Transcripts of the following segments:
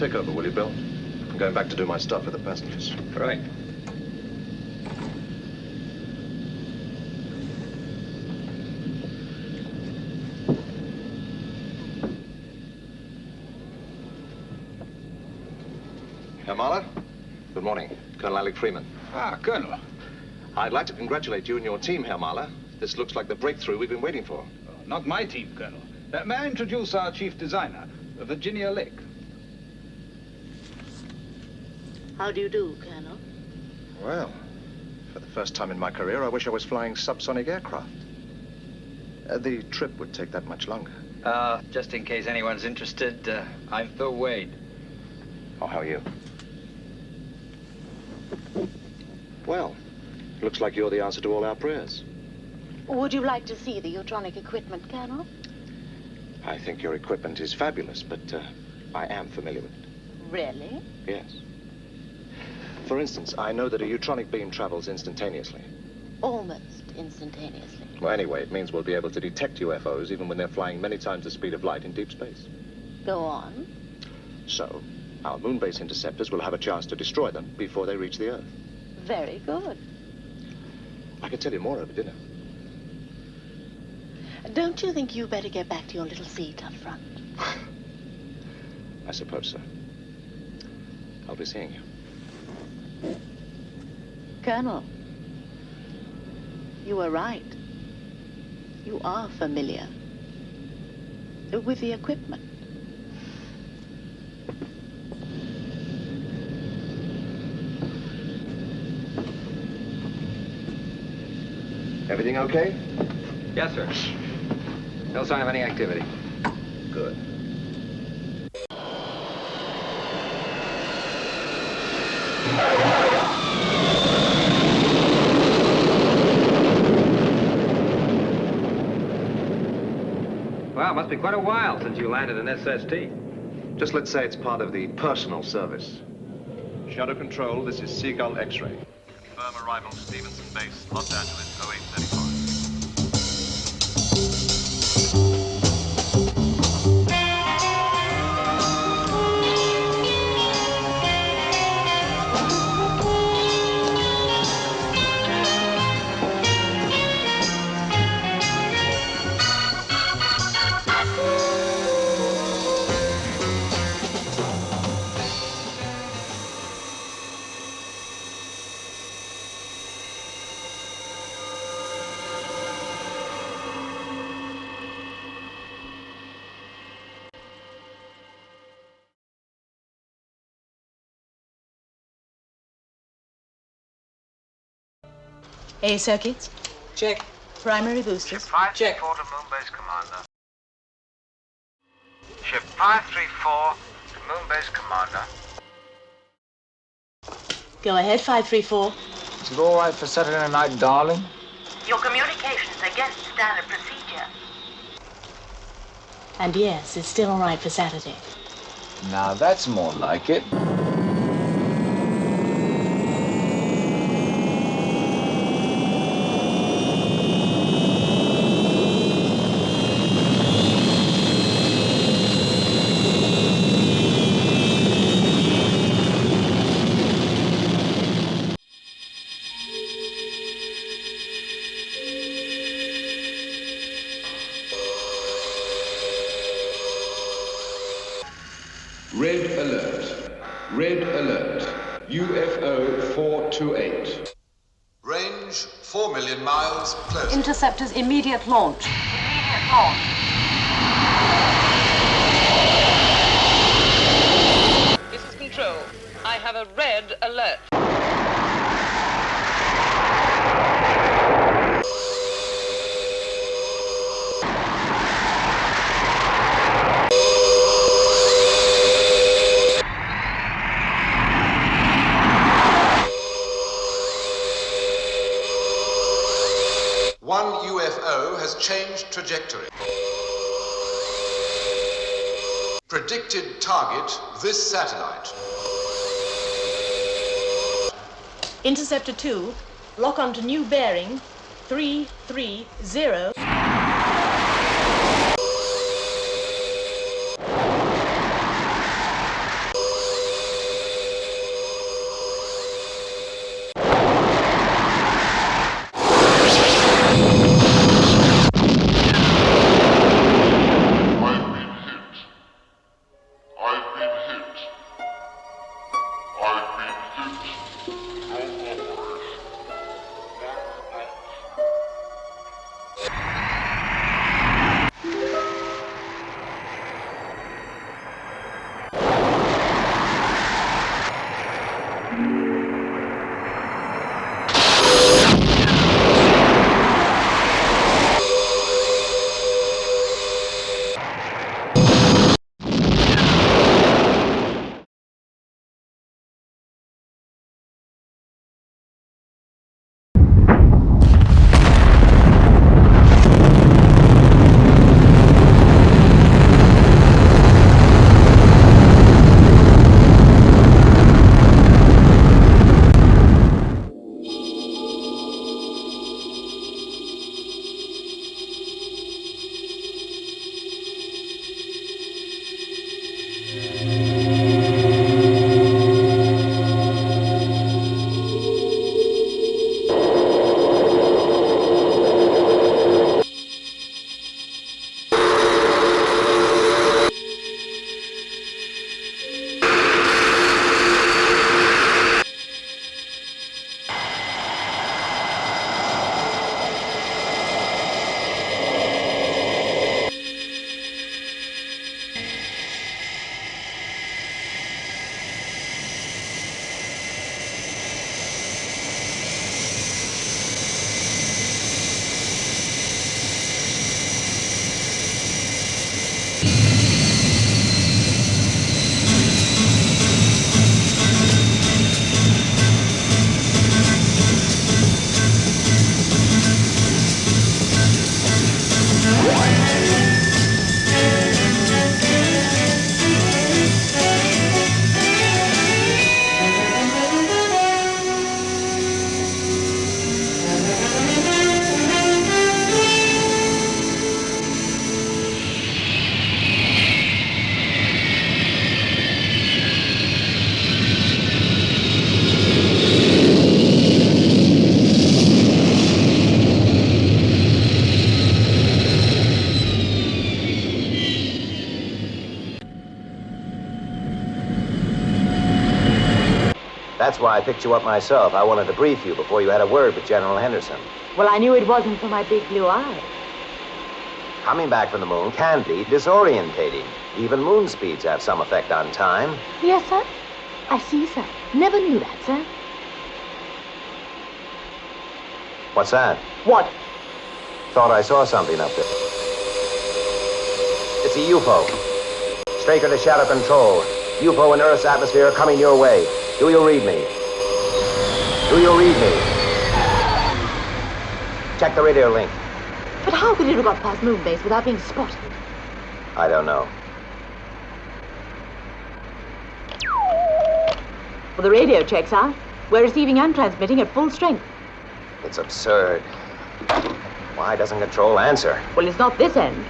Take over, will you, Bill? I'm going back to do my stuff with the passengers. Right. Herr Mahler? Good morning. Colonel Alec Freeman. Ah, Colonel. I'd like to congratulate you and your team, Herr Mahler. This looks like the breakthrough we've been waiting for. Not my team, Colonel. May I introduce our chief designer, Virginia Lake? How do you do, Colonel? Well, for the first time in my career, I wish I was flying subsonic aircraft. The trip would take that much longer. Just in case anyone's interested, I'm Phil Wade. Oh, how are you? Well, looks like you're the answer to all our prayers. Would you like to see the Utronic equipment, Colonel? I think your equipment is fabulous, but I am familiar with it. Really? Yes. For instance, I know that a Utronic beam travels instantaneously. Almost instantaneously. Well, anyway, it means we'll be able to detect UFOs even when they're flying many times the speed of light in deep space. Go on. So, our moon-based interceptors will have a chance to destroy them before they reach the Earth. Very good. I can tell you more over dinner. Don't you think you better get back to your little seat up front? I suppose so. I'll be seeing you. Colonel, you were right. You are familiar with the equipment. Everything okay? Yes, sir. No sign of any activity. Good. Well, it must be quite a while since you landed an SST. Just let's say it's part of the personal service. Shadow Control, this is Seagull X-ray. Confirm arrival Stevenson Base, Los Angeles, 0835. A circuits? Check. Primary boosters? Ship 534 Check. to Moon Base Commander. Ship 534 to Moon Base Commander. Go ahead, 534. Is it all right for Saturday night, darling? Your communications against standard procedure. And yes, it's still all right for Saturday. Now that's more like it. Red alert. Red alert. UFO 428. Range 4 million miles, close. Interceptors, immediate launch. Immediate launch. This is Control. I have a red alert. One UFO has changed trajectory. Predicted target, this satellite. Interceptor 2, lock onto new bearing 330. That's why I picked you up myself. I wanted to brief you before you had a word with General Henderson. Well, I knew it wasn't for my big blue eye. Coming back from the moon can be disorientating. Even moon speeds have some effect on time. Yes, sir. I see, sir. Never knew that, sir. What's that? What? Thought I saw something up there. It's a UFO. Straker to Shadow Control. UFO in Earth's atmosphere coming your way. Do you read me? Do you read me? Check the radio link. But how could it have got past moon base without being spotted? I don't know. Well, the radio checks out. We're receiving and transmitting at full strength. It's absurd. Why doesn't Control answer? Well, it's not this end.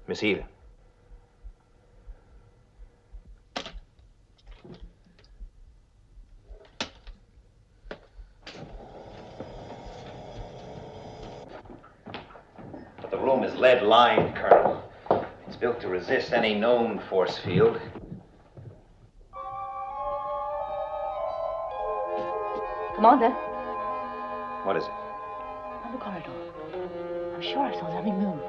Miss Eden. But the room is lead-lined, Colonel. It's built to resist any known force field. Commander. What is it? On the corridor. I'm sure I saw something move.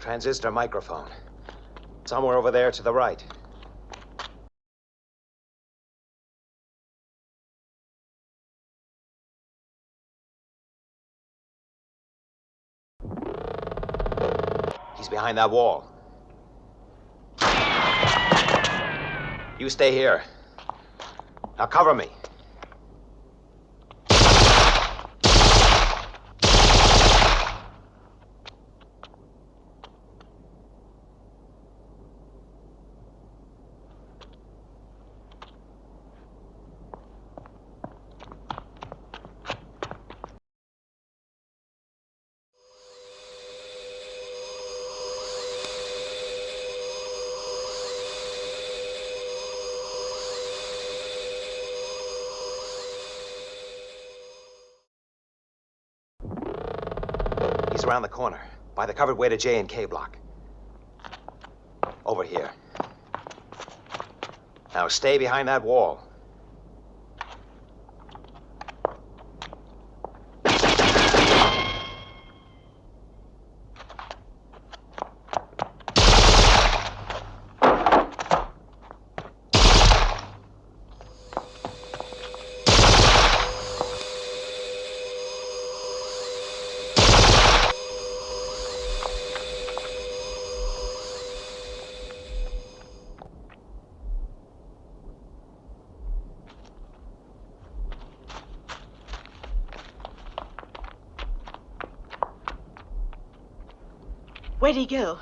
Transistor microphone. Somewhere over there to the right. He's behind that wall. You stay here. Now cover me. He's around the corner, by the covered way to J&K block. Over here. Now stay behind that wall. Where'd he go?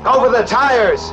Over the tires!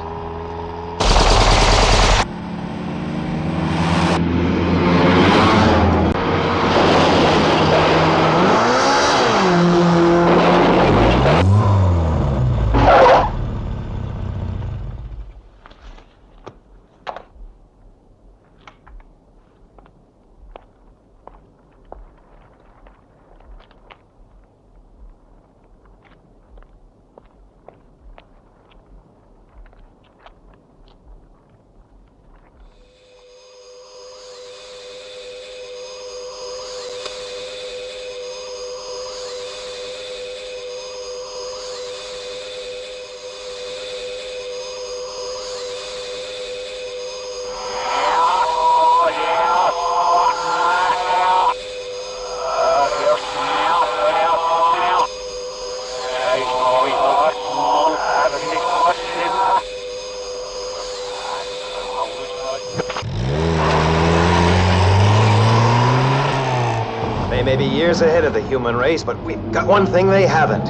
They may be years ahead of the human race, but we've got one thing they haven't.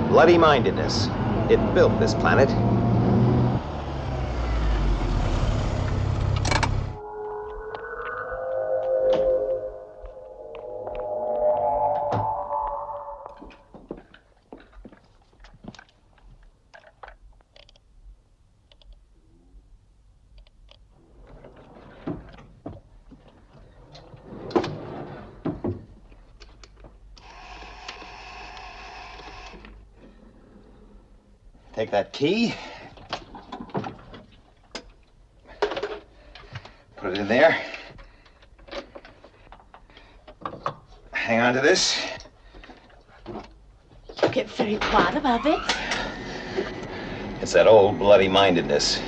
Bloody-mindedness. It built this planet. Take that key. Put it in there. Hang on to this. You get very quiet about it. It's that old bloody-mindedness.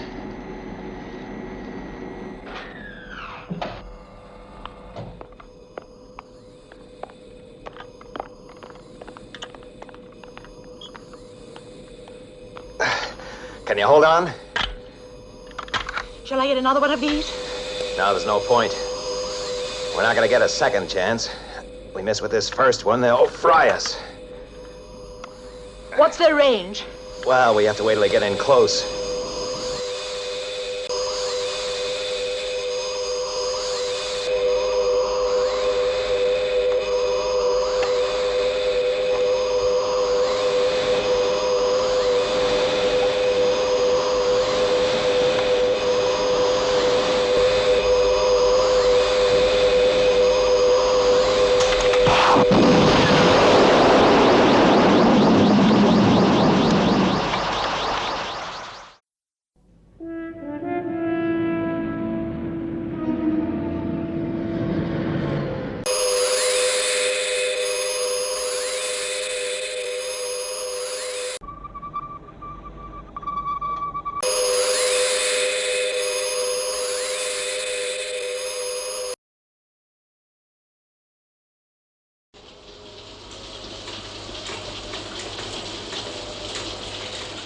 Can you hold on? Shall I get another one of these? No, there's no point. We're not gonna get a second chance. We miss with this first one, they'll fry us. What's their range? Well, we have to wait till they get in close.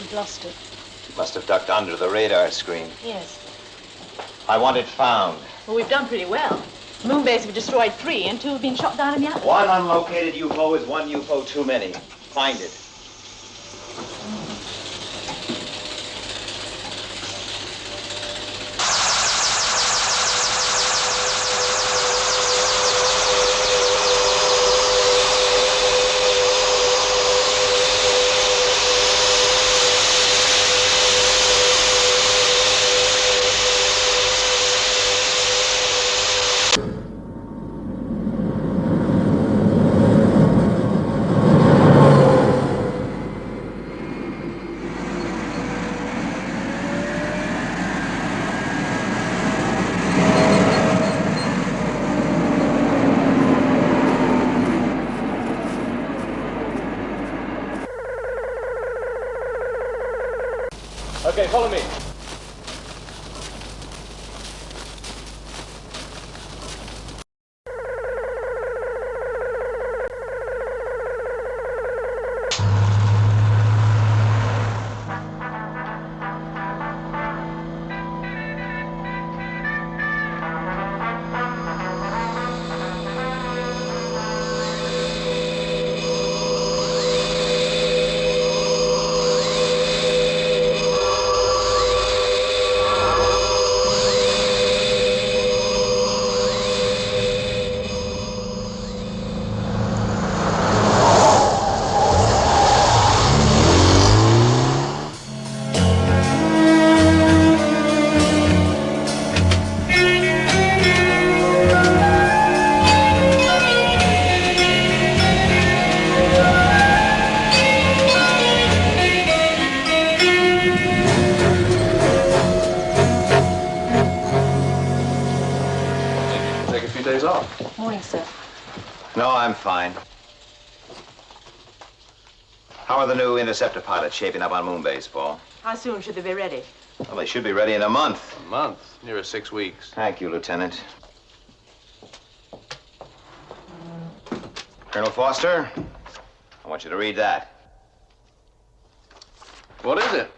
We've lost it. It must have ducked under the radar screen. Yes. I want it found. Well, we've done pretty well. Moonbase have destroyed 3 and 2 have been shot down in the atmosphere. One unlocated UFO is one UFO too many. Find it. Okay, follow me. Morning, sir. No, I'm fine. How are the new interceptor pilots shaping up on Moonbase, Paul? How soon should they be ready? Well, they should be ready in a month. A month? Nearer 6 weeks. Thank you, Lieutenant. Colonel Foster, I want you to read that. What is it?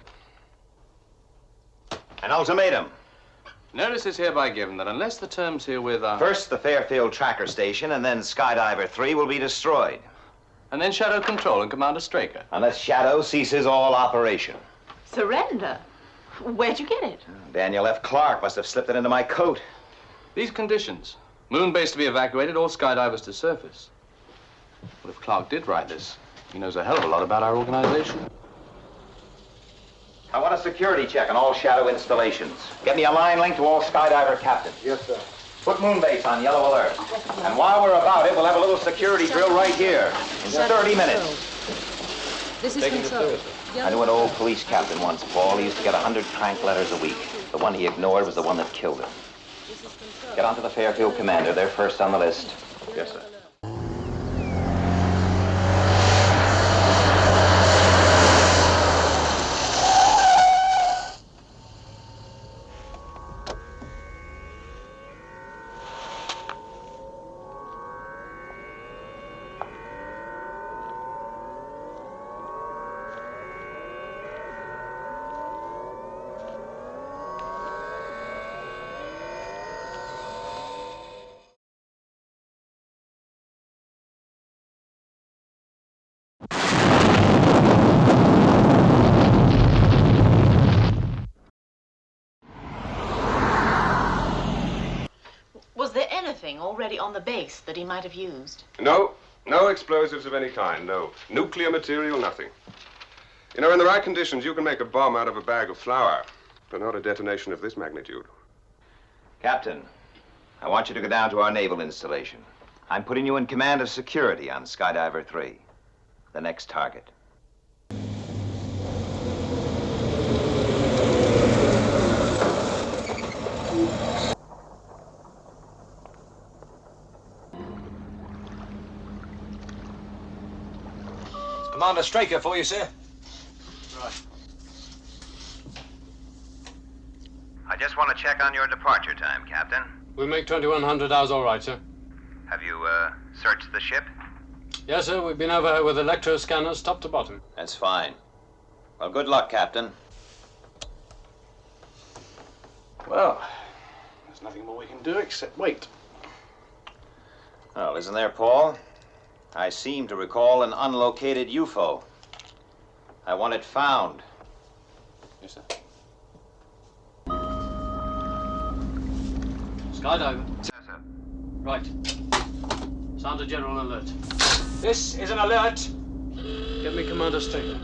An ultimatum. Notice is hereby given that unless the terms herewith are... First, the Fairfield Tracker Station, and then Skydiver 3 will be destroyed. And then Shadow Control and Commander Straker. Unless Shadow ceases all operation. Surrender? Where'd you get it? Daniel F. Clark must have slipped it into my coat. These conditions. Moonbase to be evacuated, all skydivers to surface. But if Clark did write this, he knows a hell of a lot about our organization. I want a security check on all Shadow installations. Get me a line link to all Skydiver captains. Yes, sir. Put Moonbase on yellow alert. And while we're about it, we'll have a little security drill right here in 30 minutes. This is Control. I knew an old police captain once, Paul. He used to get 100 crank letters a week. The one he ignored was the one that killed him. Get on to the Fairfield Commander. They're first on the list. Yes, sir. Was there anything already on the base that he might have used? No. No explosives of any kind, no. Nuclear material, nothing. You know, in the right conditions, you can make a bomb out of a bag of flour, but not a detonation of this magnitude. Captain, I want you to go down to our naval installation. I'm putting you in command of security on Skydiver 3, the next target. Commander Straker for you, sir. Right. I just want to check on your departure time, Captain. We make 2100 hours all right, sir. Have you, searched the ship? Yes, sir. We've been over her with electro scanners top to bottom. That's fine. Well, good luck, Captain. Well, there's nothing more we can do except wait. Well, isn't there, Paul? I seem to recall an unlocated UFO. I want it found. Yes, sir. Skydiver. Yes, sir. Right. Sound a general alert. This is an alert. Get me Commander Straker.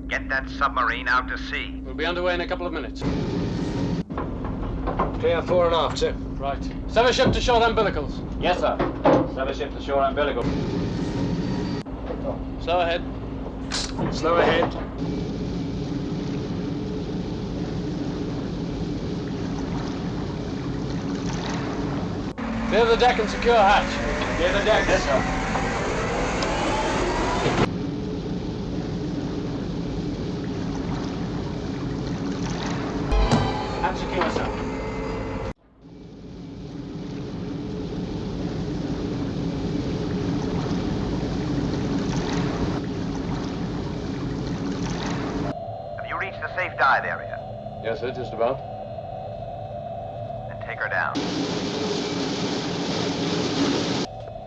Get that submarine out to sea. We'll be underway in a couple of minutes. Clear fore and aft, sir. Right. Sever ship to shore umbilicals. Yes, sir. Sever ship to shore umbilical. Slow ahead. Slow ahead. Clear the deck and secure hatch. Clear the deck. Yes, sir. Hatch secure, sir. Have you reached the safe dive area? Yes, sir, just about. Then take her down.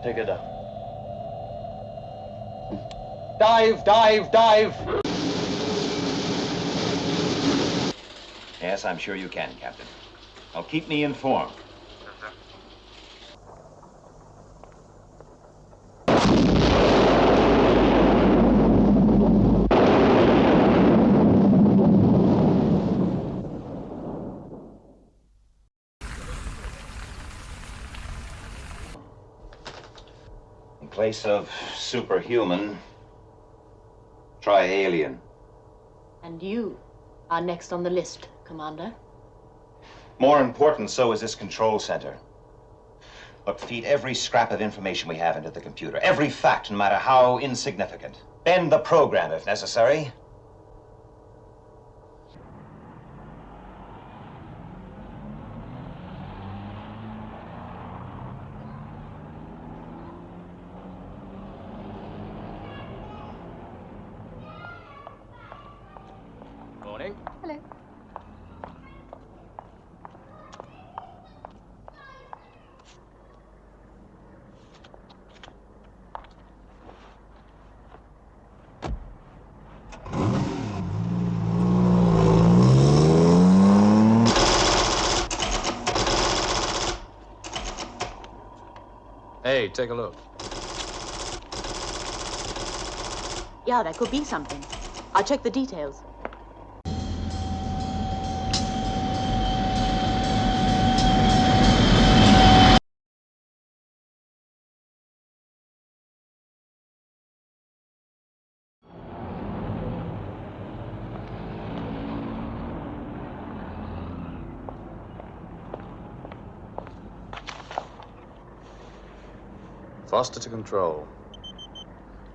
Take her down. Dive, dive, dive! Yes, I'm sure you can, Captain. Now keep me informed. Yes, sir. In place of superhuman, try alien. And you are next on the list, Commander. More important, so is this control center. Look, feed every scrap of information we have into the computer. Every fact, no matter how insignificant. Bend the program if necessary. Morning. Hello. Hey, take a look. Yeah, there could be something. I'll check the details. Foster to control.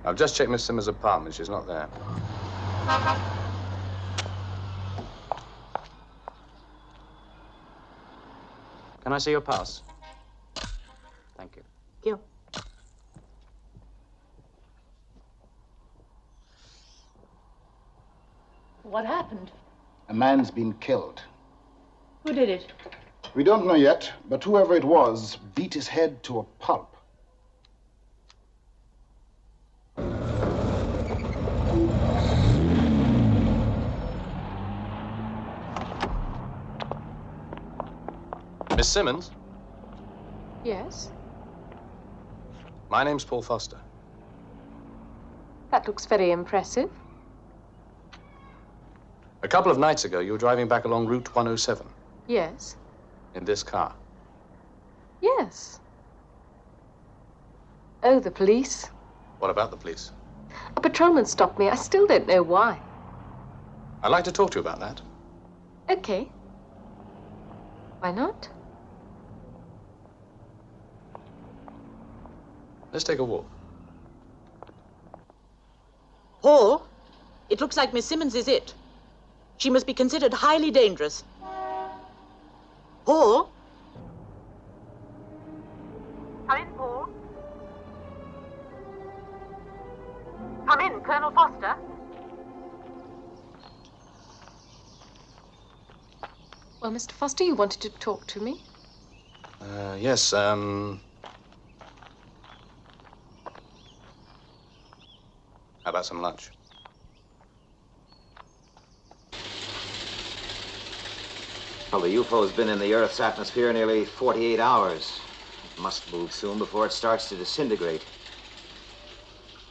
I've just checked Miss Simmons' apartment. She's not there. Can I see your pass? Thank you. Thank you. What happened? A man's been killed. Who did it? We don't know yet, but whoever it was beat his head to a pulp. Miss Simmons? Yes? My name's Paul Foster. That looks very impressive. A couple of nights ago, you were driving back along Route 107 Yes? in this car. Yes. Oh, the police. What about the police? A patrolman stopped me. I still don't know why. I'd like to talk to you about that. Okay. Why not? Let's take a walk. Paul, it looks like Miss Simmons is it. She must be considered highly dangerous. Paul? Come in, Paul. Come in, Colonel Foster. Well, Mr. Foster, you wanted to talk to me? Yes, How about some lunch? Well, the UFO's been in the Earth's atmosphere nearly 48 hours. It must move soon before it starts to disintegrate.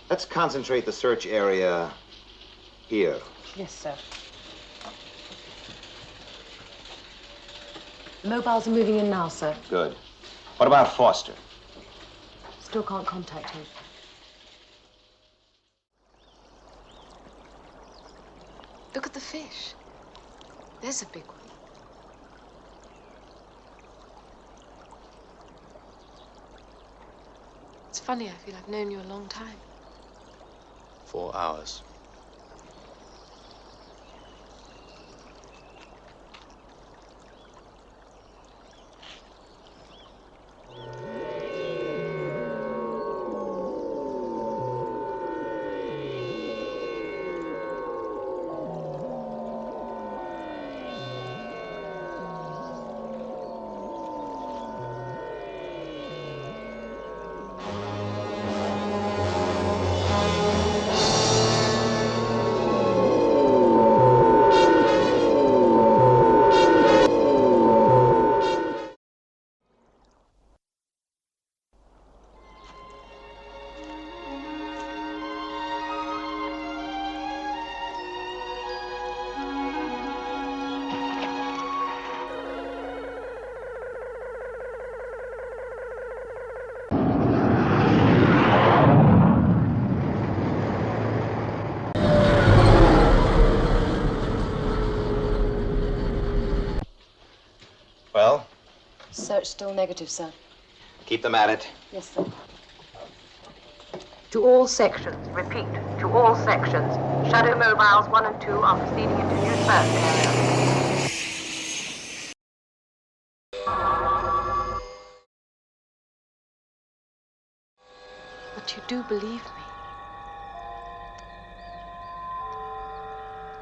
Let's concentrate the search area here. Yes, sir. The mobiles are moving in now, sir. Good. What about Foster? Still can't contact him. Look at the fish. There's a big one. It's funny, I feel I've known you a long time. 4 hours. Well, Search still negative, sir. keep them at it. Yes, sir. To all sections, repeat, to all sections. Shadow mobiles 1 and 2 are proceeding into new search area. But you do believe me.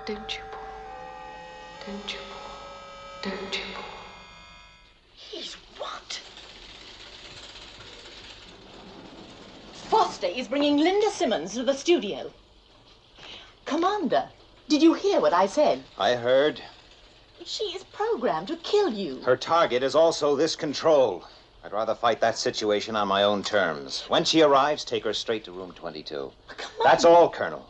Don't you, Paul? Don't you, Paul? Don't you, Paul? He's what? Foster is bringing Linda Simmons to the studio. Commander, did you hear what I said? I heard. She is programmed to kill you. Her target is also this control. I'd rather fight that situation on my own terms. When she arrives, take her straight to room 22. That's all, Colonel.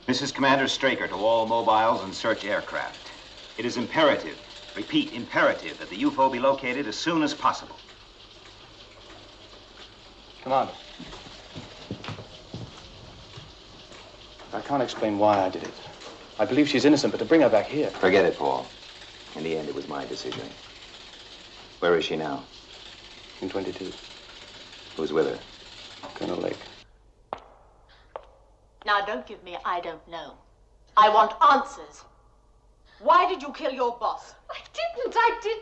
This is Commander Straker to all mobiles and search aircraft. It is imperative, repeat, imperative, that the UFO be located as soon as possible. Commander. I can't explain why I did it. I believe she's innocent, but to bring her back here... Forget it, Paul. In the end, it was my decision. Where is she now? In 22. Who's with her? Colonel Lake. Now, don't give me I don't know. I want answers. Why did you kill your boss? I didn't.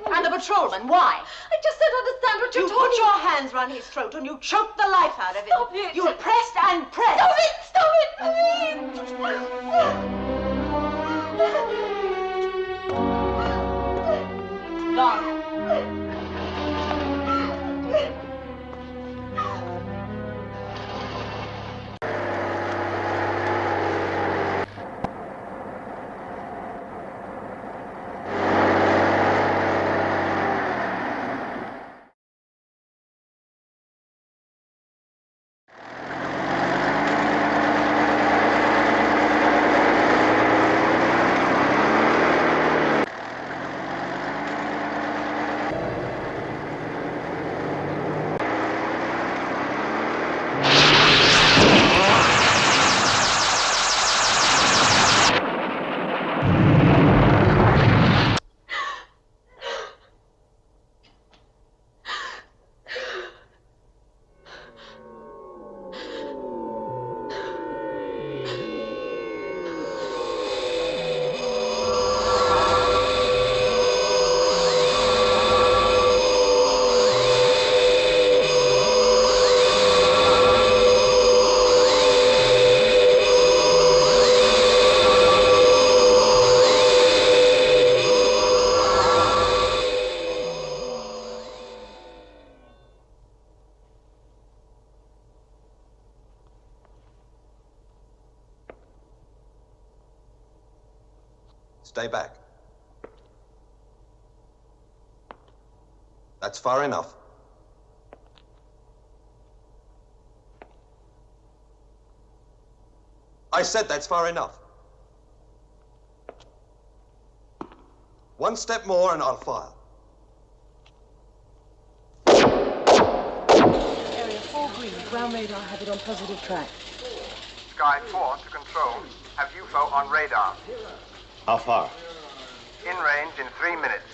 And the patrolman, why? I just don't understand what you're You talking put your hands round his throat and you choked the life out of him. Stop it. You pressed and pressed. Stop it, please. Gone. Stay back. That's far enough. I said that's far enough. One step more and I'll fire. Area 4 green. Ground radar have it on positive track. Sky 4 to control. Have UFO on radar. How far? In range in 3 minutes.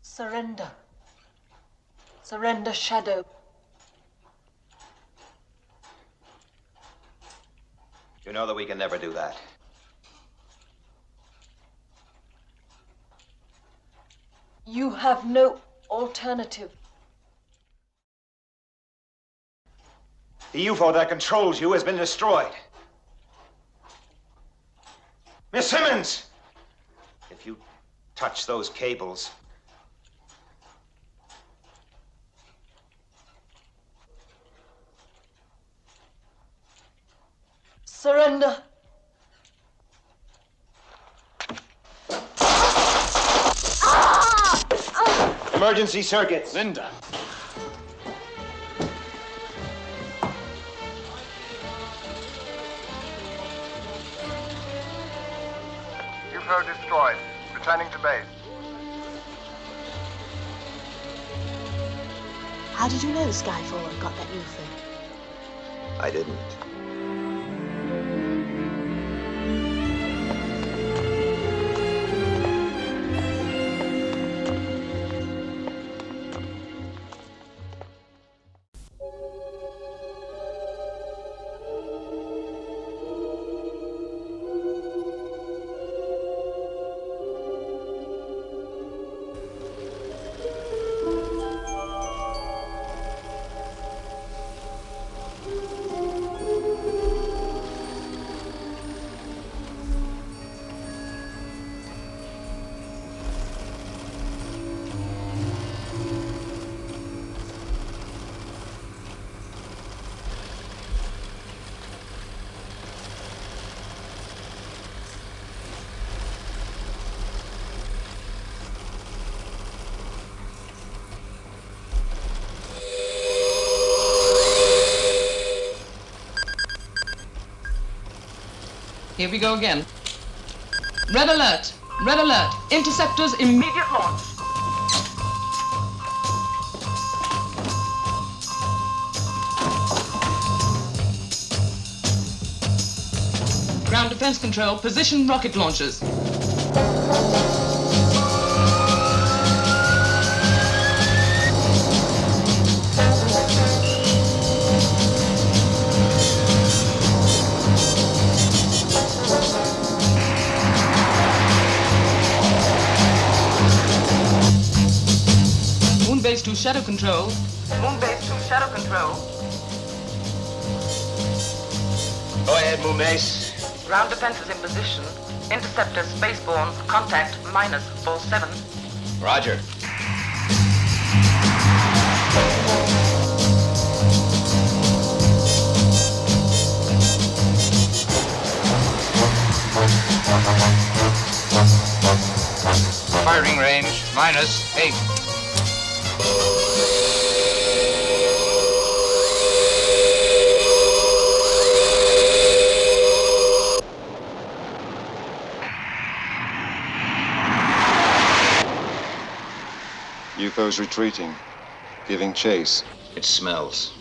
Surrender. Surrender, Shadow. You know that we can never do that. You have no alternative. The UFO that controls you has been destroyed. Miss Simmons! If you touch those cables... Surrender. Emergency circuits. Linda. UFO destroyed. Returning to base. How did you know Skyfall got that UFO? I didn't. Here we go again. Red alert! Red alert! Interceptors immediate launch! Ground defense control, position rocket launchers. Base to shadow control. Moon base to shadow control. Go ahead, Moon Base. Ground defenses in position. Interceptor spaceborne. Contact -47. Roger. Firing range -8. UFO's retreating, giving chase. It smells.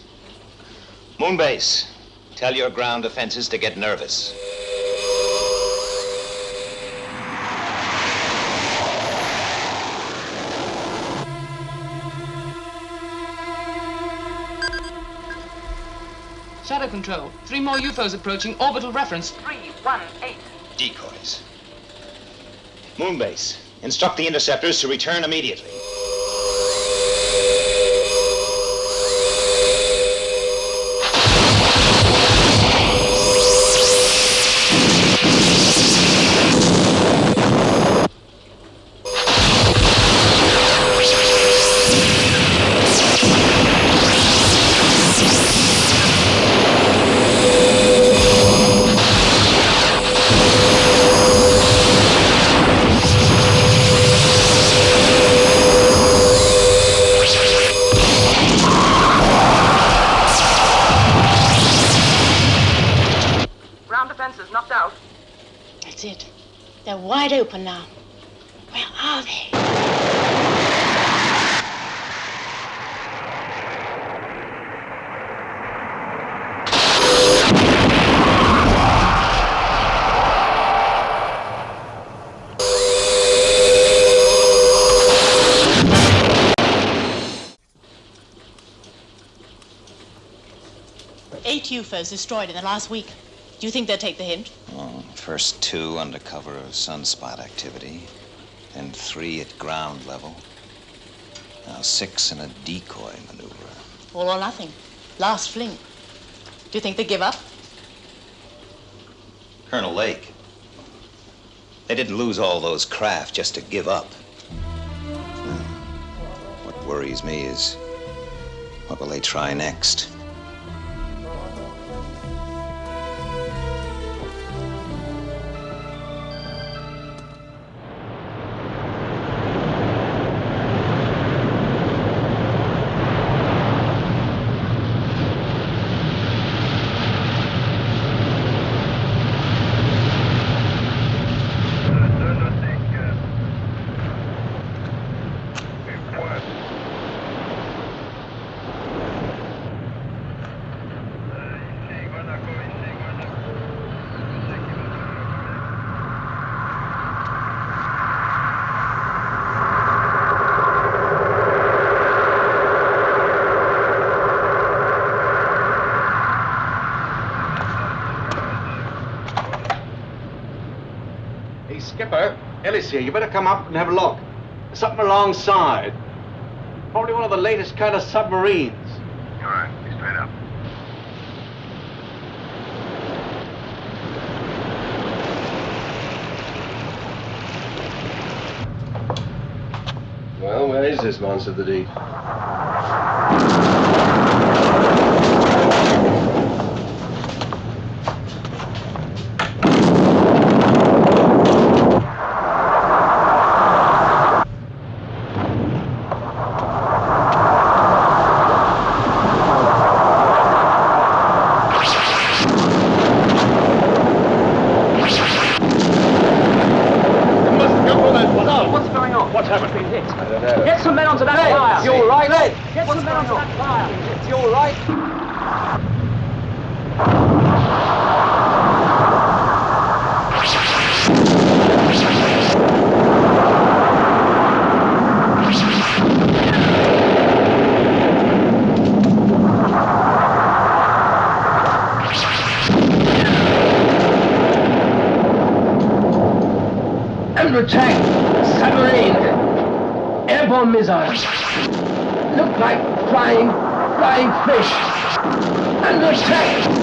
Moonbase, tell your ground defenses to get nervous. Shadow control. 3 more UFOs approaching. Orbital reference. 318. Decoys. Moonbase, instruct the interceptors to return immediately. Knocked out. That's it. They're wide open now. Where are they? Eight UFOs destroyed in the last week. Do you think they'll take the hint? Well, first 2 under cover of sunspot activity, then 3 at ground level. Now 6 in a decoy maneuver. All or nothing. Last fling. Do you think they give up? Colonel Lake, they didn't lose all those craft just to give up. What worries me is, what will they try next? Skipper, Ellis here. You better come up and have a look. There's something alongside. Probably one of the latest kind of submarines. All right, be straight up. Well, where is this monster of the deep? Get some men onto that flyer. You all right? Get some men onto that flyer. You all right? Under attack. Submarine. Airborne missiles. Look like flying fish. Under attack.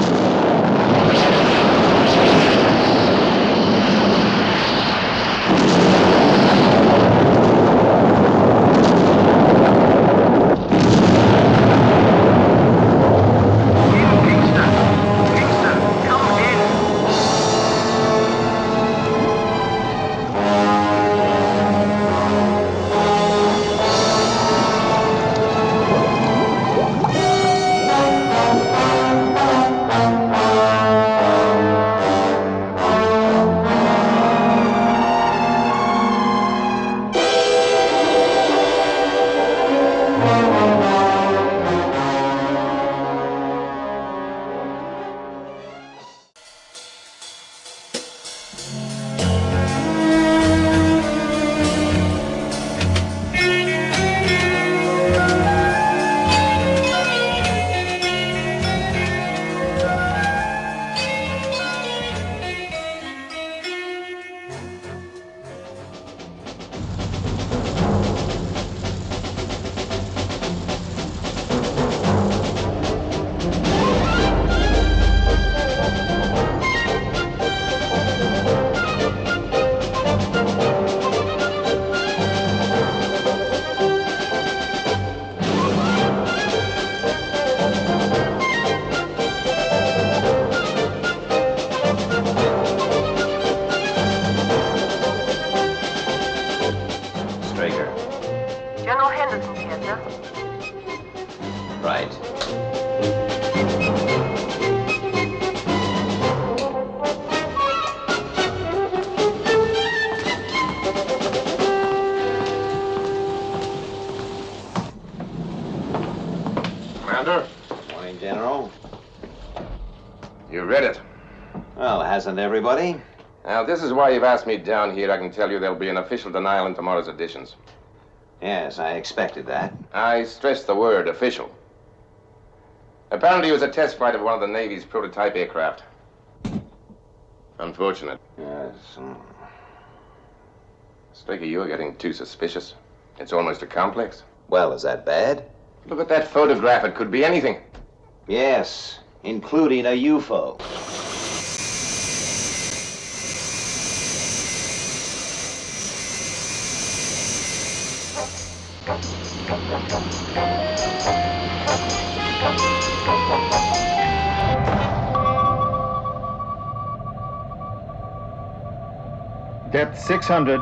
General Henderson's here, sir. Right. Commander? Morning, General. You read it? Well, hasn't everybody? Now, this is why you've asked me down here. I can tell you there'll be an official denial in tomorrow's editions. Yes, I expected that. I stress the word official. Apparently it was a test flight of one of the Navy's prototype aircraft. Unfortunate. Yes. Stakey, you're getting too suspicious. It's almost a complex. Well, is that bad? Look at that photograph. It could be anything. Yes, including a UFO. Depth 600.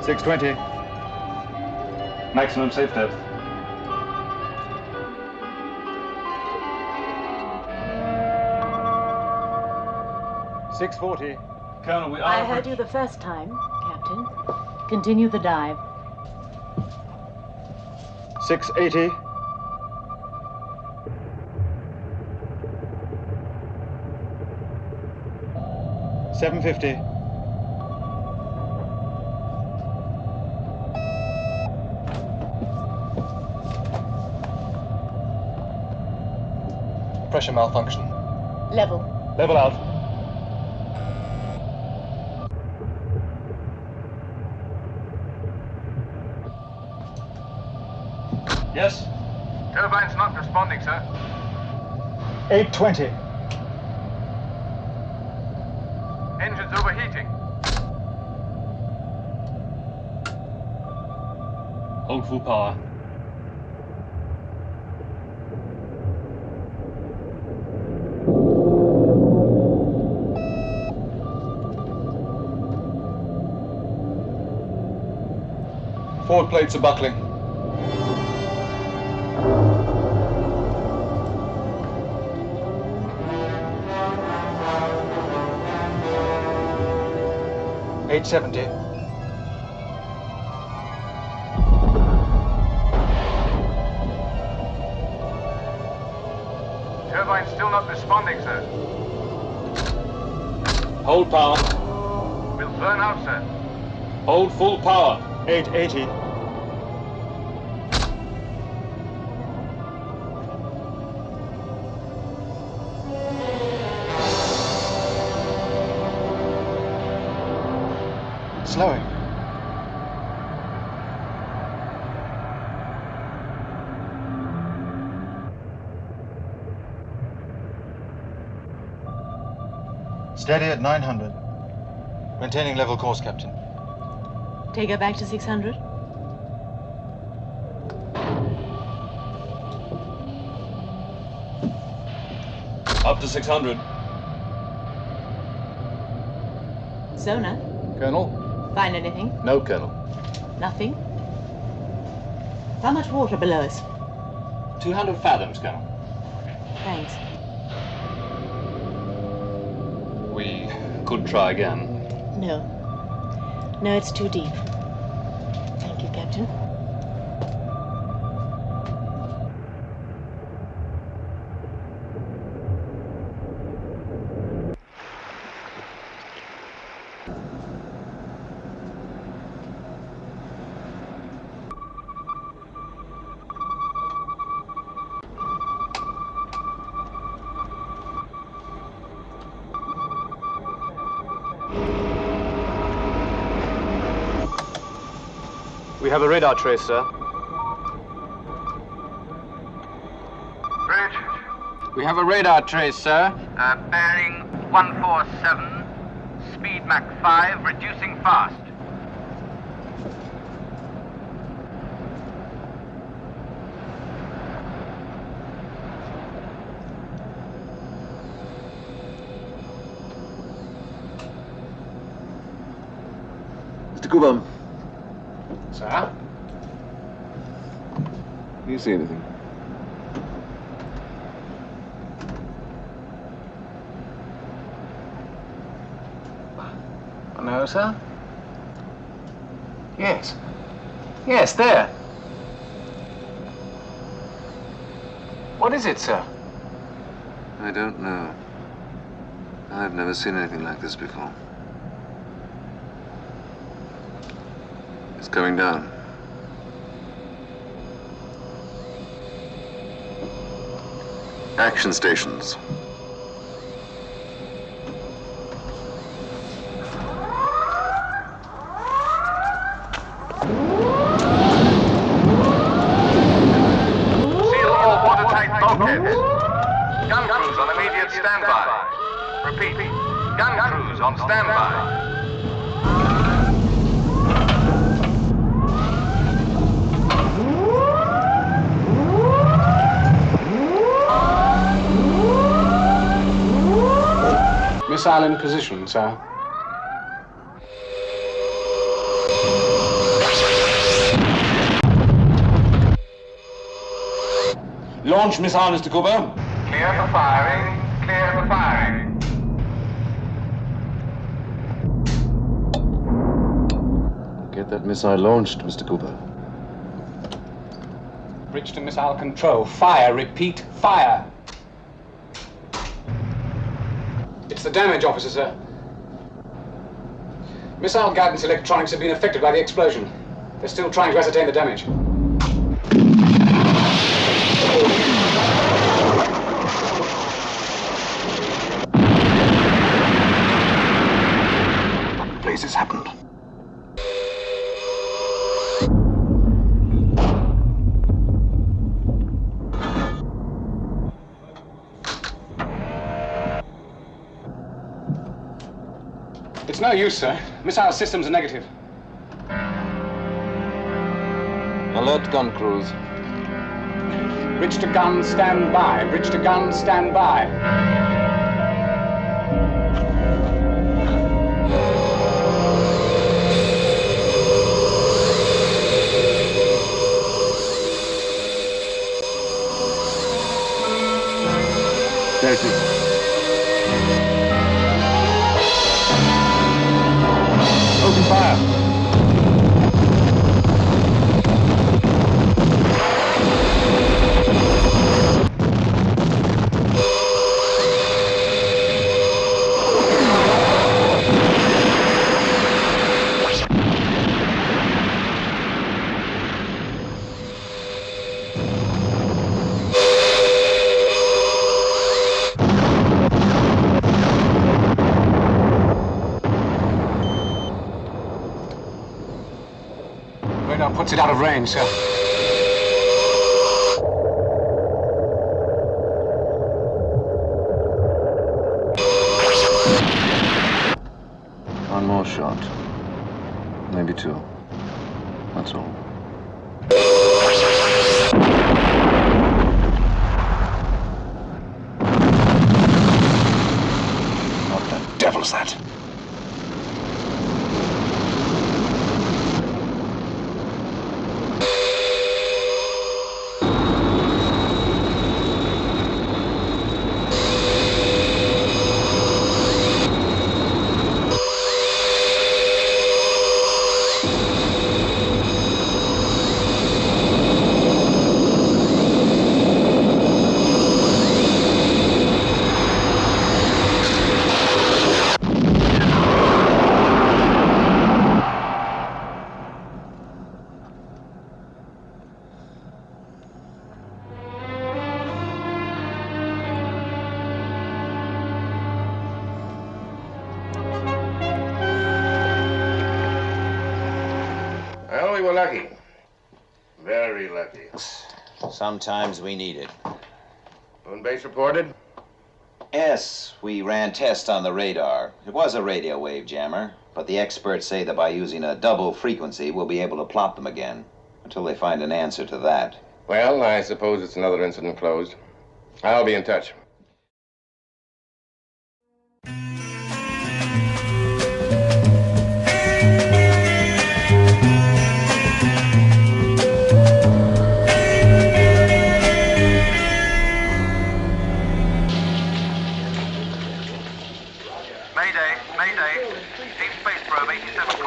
$620. Maximum safe depth. $640. Colonel, we are... I heard you the first time, Captain. Continue the dive. $680. $750. Pressure malfunction. Level. Level out. Yes? Turbine's not responding, sir. 820. Engine's overheating. Hold full power. Forward plates are buckling. $870. Turbine's still not responding, sir. Hold power. We'll burn out, sir. Hold full power. 880. Slowing. Steady at 900. Maintaining level course, Captain. Take her back to 600. Up to 600. Sonar. Colonel? Find anything? No, Colonel. Nothing? How much water below us? 200 fathoms, Colonel. Thanks. We could try again. No. No, it's too deep. Thank you, Captain. We have a radar trace, sir. Bridge. We have a radar trace, sir. Bearing 147. Speed Mach 5, reducing fast. Mr. Cooper. Sir? Do you see anything? No, sir? Yes. Yes, there. What is it, sir? I don't know. I've never seen anything like this before. It's coming down. Action stations. Gun crews on immediate standby. Repeat, gun crews on standby. Missile in position, sir. Launch missile, Mr. Cooper. Clear for firing. Clear for firing. Get that missile launched, Mr. Cooper. Bridge to missile control. Fire, repeat, fire. It's the damage, officer, sir. Missile guidance electronics have been affected by the explosion. They're still trying to ascertain the damage. What place has happened? It's no use, sir. Missile systems are negative. Alert gun crews. Bridge to gun, stand by. Bridge to gun, stand by. There it is. Open fire. Radar puts it out of range, sir. One more shot. Maybe two. That's all. What the devil's that? Well, we were lucky. Very lucky. Sometimes we need it. Moon base reported? Yes, we ran tests on the radar. It was a radio wave jammer, but the experts say that by using a double frequency, we'll be able to plot them again, until they find an answer to that. Well, I suppose it's another incident closed. I'll be in touch.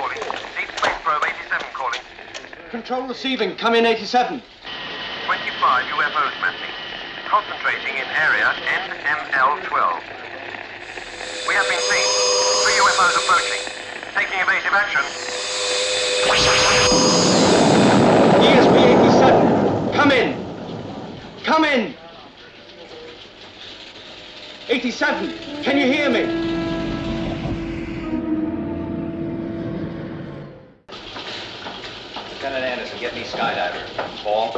calling. Deep Space Probe 87 calling. Control receiving. Come in, 87. 25 UFOs mapping. Concentrating in area NML12. We have been seen. 3 UFOs approaching. Taking evasive action. ESP 87. Come in. Come in. 87. Can you hear me? Lieutenant Anderson, get me skydiver. Paul?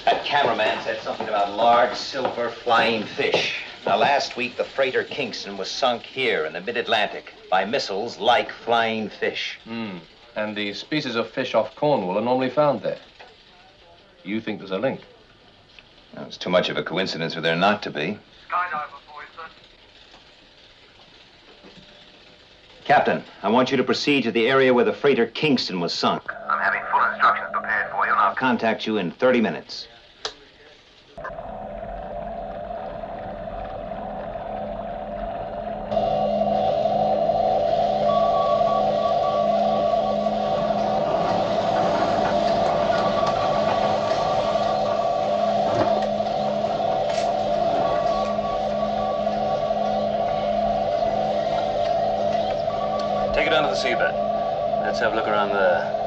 That cameraman said something about large silver flying fish. Now, last week, the freighter Kingston was sunk here in the mid-Atlantic by missiles like flying fish. And the species of fish off Cornwall are normally found there. You think there's a link? Well, it's too much of a coincidence for there not to be. Skydiver, boys, sir. Captain, I want you to proceed to the area where the freighter Kingston was sunk. I'm having full instructions prepared for you now. I'll contact you in 30 minutes. Take it onto the seabed. Let's have a look around there.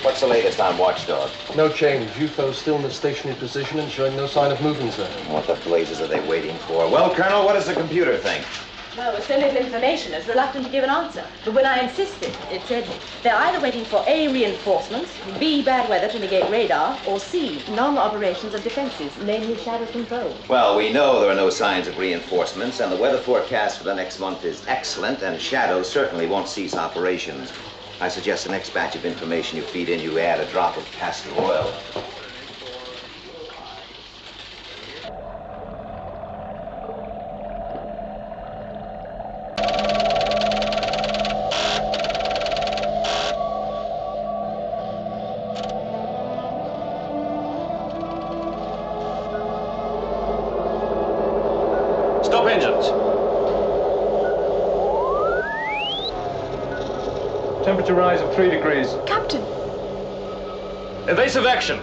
What's the latest on Watchdog? No change. UFO still in the stationary position and showing no sign of movement, sir. What the blazes are they waiting for? Well, Colonel, what does the computer think? Well, with so little information, it's reluctant to give an answer. But when I insisted, it said they're either waiting for A, reinforcements, B, bad weather to negate radar, or C, non-operations of defenses, namely shadow control. Well, we know there are no signs of reinforcements, and the weather forecast for the next month is excellent, and Shadow certainly won't cease operations. I suggest the next batch of information you feed in, you add a drop of castor oil. Stop engines. Temperature rise of 3 degrees. Captain! Evasive action.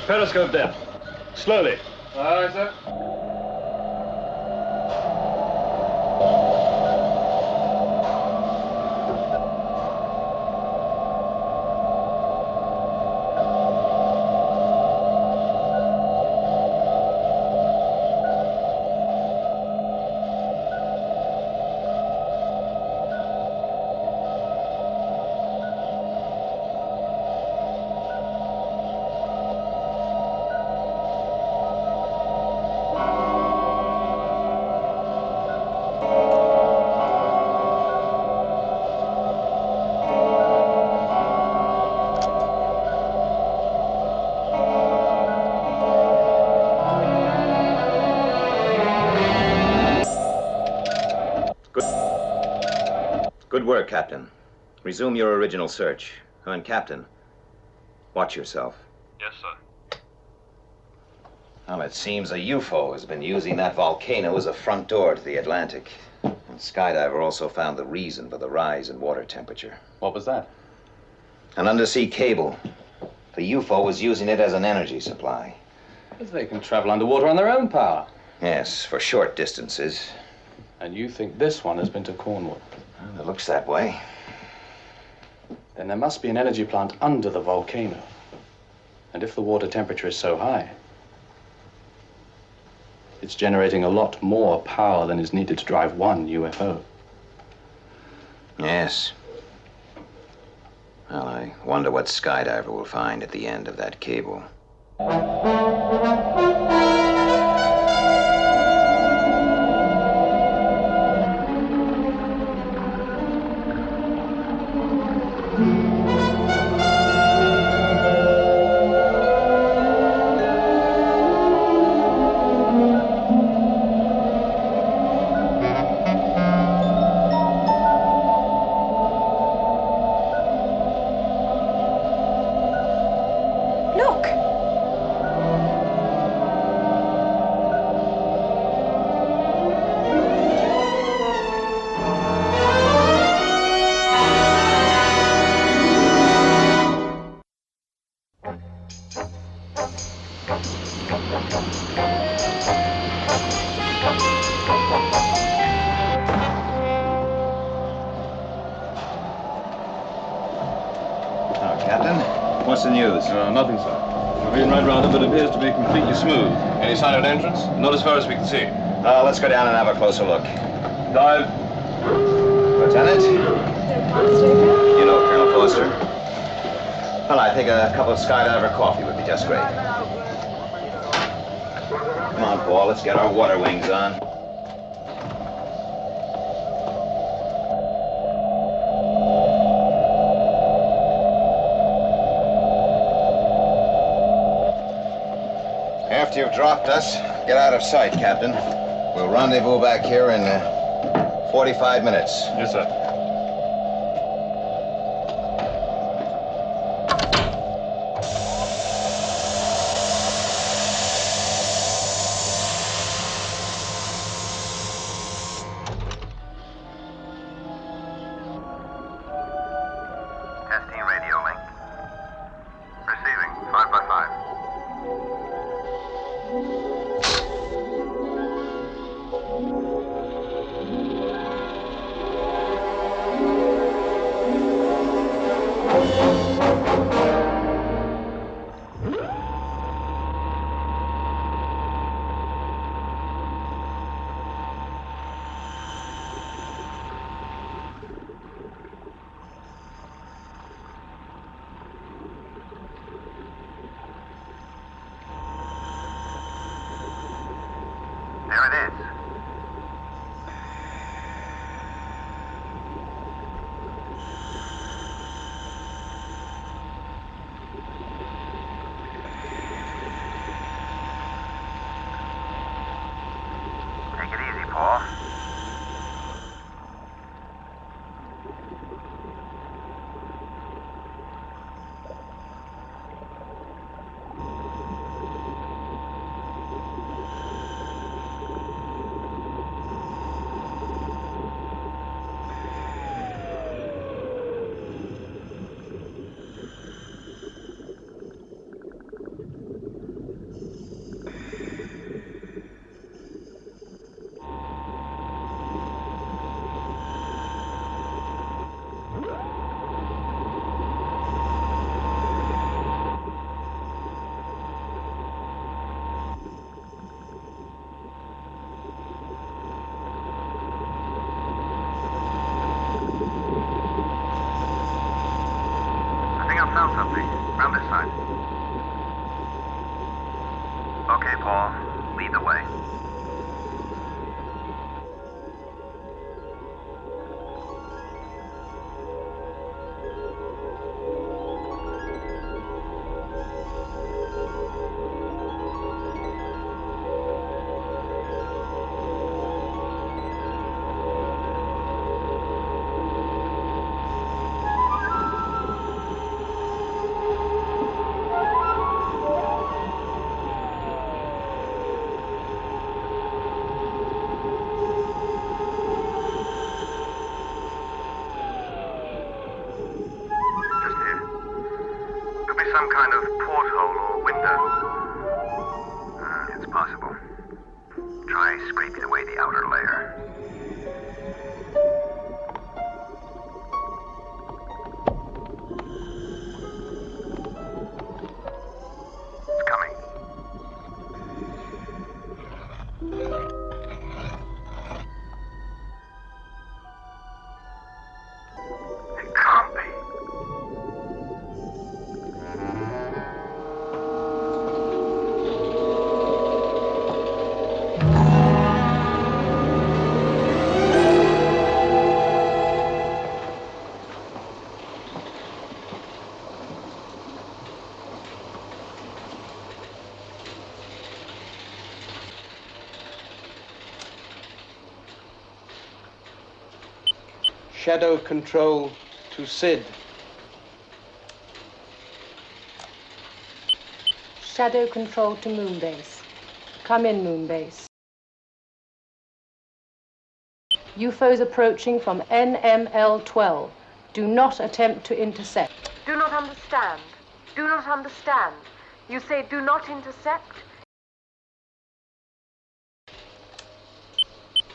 Periscope depth. Slowly. All right, sir. Good work, Captain. Resume your original search. And Captain, watch yourself. Yes, sir. Well, it seems a UFO has been using that volcano as a front door to the Atlantic. And Skydiver also found the reason for the rise in water temperature. What was that? An undersea cable. The UFO was using it as an energy supply. Because they can travel underwater on their own power. Yes, for short distances. And you think this one has been to Cornwall? Well, it looks that way. Then there must be an energy plant under the volcano. And if the water temperature is so high, It's generating a lot more power than is needed to drive one UFO. Yes. Well, I wonder what skydiver will find at the end of that cable. What's the news? Nothing, sir. We've been right round it, but it appears to be completely smooth. Any sign of an entrance? Not as far as we can see. Let's go down and have a closer look. Dive. Lieutenant? You know Colonel Foster? Well, I think a cup of skydiver coffee would be just great. Come on, Paul, let's get our water wings on. After you've dropped us, get out of sight, Captain. We'll rendezvous back here in 45 minutes. Yes, sir. Testing radio link. Receiving 5 by 5. There it is. Take it easy, Paul. Found something. Round this side. Okay, Paul. Lead the way. Shadow control to SID. Shadow control to Moonbase. Come in, Moonbase. UFOs approaching from NML-12. Do not attempt to intercept. Do not understand. Do not understand. You say do not intercept?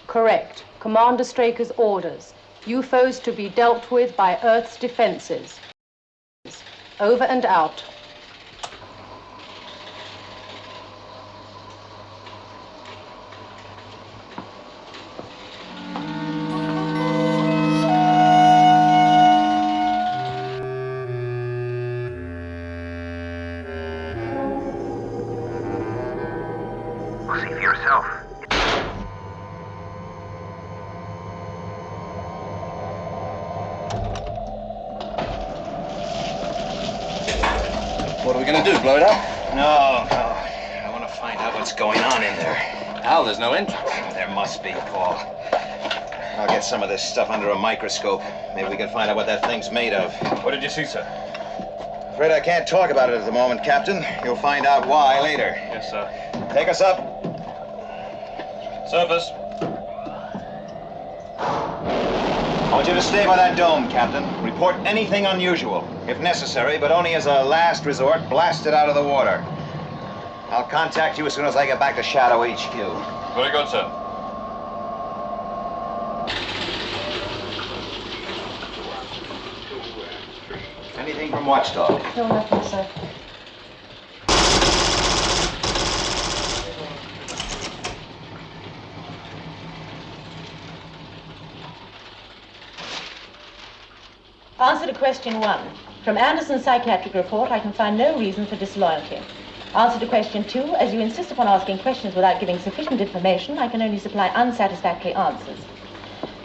Correct. Commander Straker's orders. UFOs to be dealt with by Earth's defenses. Over and out. See for yourself. What are we going to do, blow it up? No. I want to find out what's going on in there. Al, there's no entrance. There must be, Paul. I'll get some of this stuff under a microscope. Maybe we can find out what that thing's made of. What did you see, sir? Afraid I can't talk about it at the moment, Captain. You'll find out why later. Yes, sir. Take us up. Surface. I want you to stay by that dome, Captain. Report anything unusual, if necessary, but only as a last resort, blast it out of the water. I'll contact you as soon as I get back to Shadow HQ. Very good, sir. Anything from Watchdog? No, nothing, sir. Answer to question 1. From Anderson's psychiatric report, I can find no reason for disloyalty. Answer to question 2. As you insist upon asking questions without giving sufficient information, I can only supply unsatisfactory answers.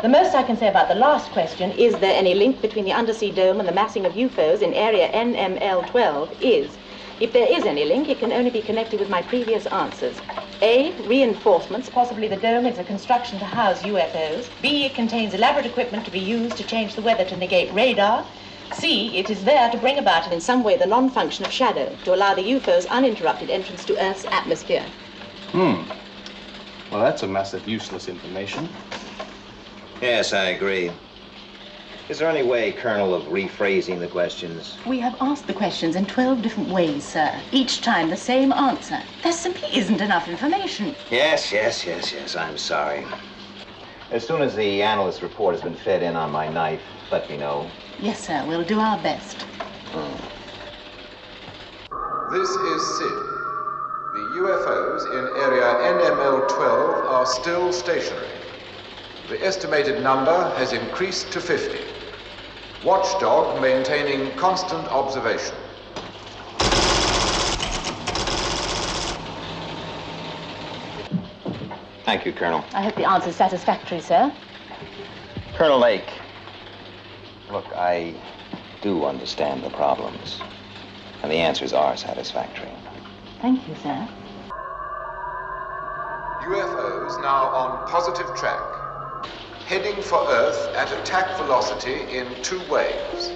The most I can say about the last question, is there any link between the undersea dome and the massing of UFOs in area NML-12, is, if there is any link, it can only be connected with my previous answers. A, reinforcements, possibly the dome is a construction to house UFOs. B, it contains elaborate equipment to be used to change the weather to negate radar. C, it is there to bring about in some way the non-function of shadow, to allow the UFO's uninterrupted entrance to Earth's atmosphere. Well, that's a mass of useless information. Yes, I agree. Is there any way, Colonel, of rephrasing the questions? We have asked the questions in 12 different ways, sir. Each time the same answer. There simply isn't enough information. Yes, I'm sorry. As soon as the analyst report has been fed in on my knife, let me know. Yes, sir. We'll do our best. This is Sid. The UFOs in area NML-12 are still stationary. The estimated number has increased to 50. Watchdog maintaining constant observation. Thank you, Colonel. I hope the answer is satisfactory, sir. Colonel Lake, look, I do understand the problems, and the answers are satisfactory. Thank you, sir. UFOs now on positive track. Heading for Earth at attack velocity in 2 waves.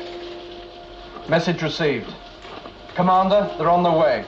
Message received. Commander, they're on their way.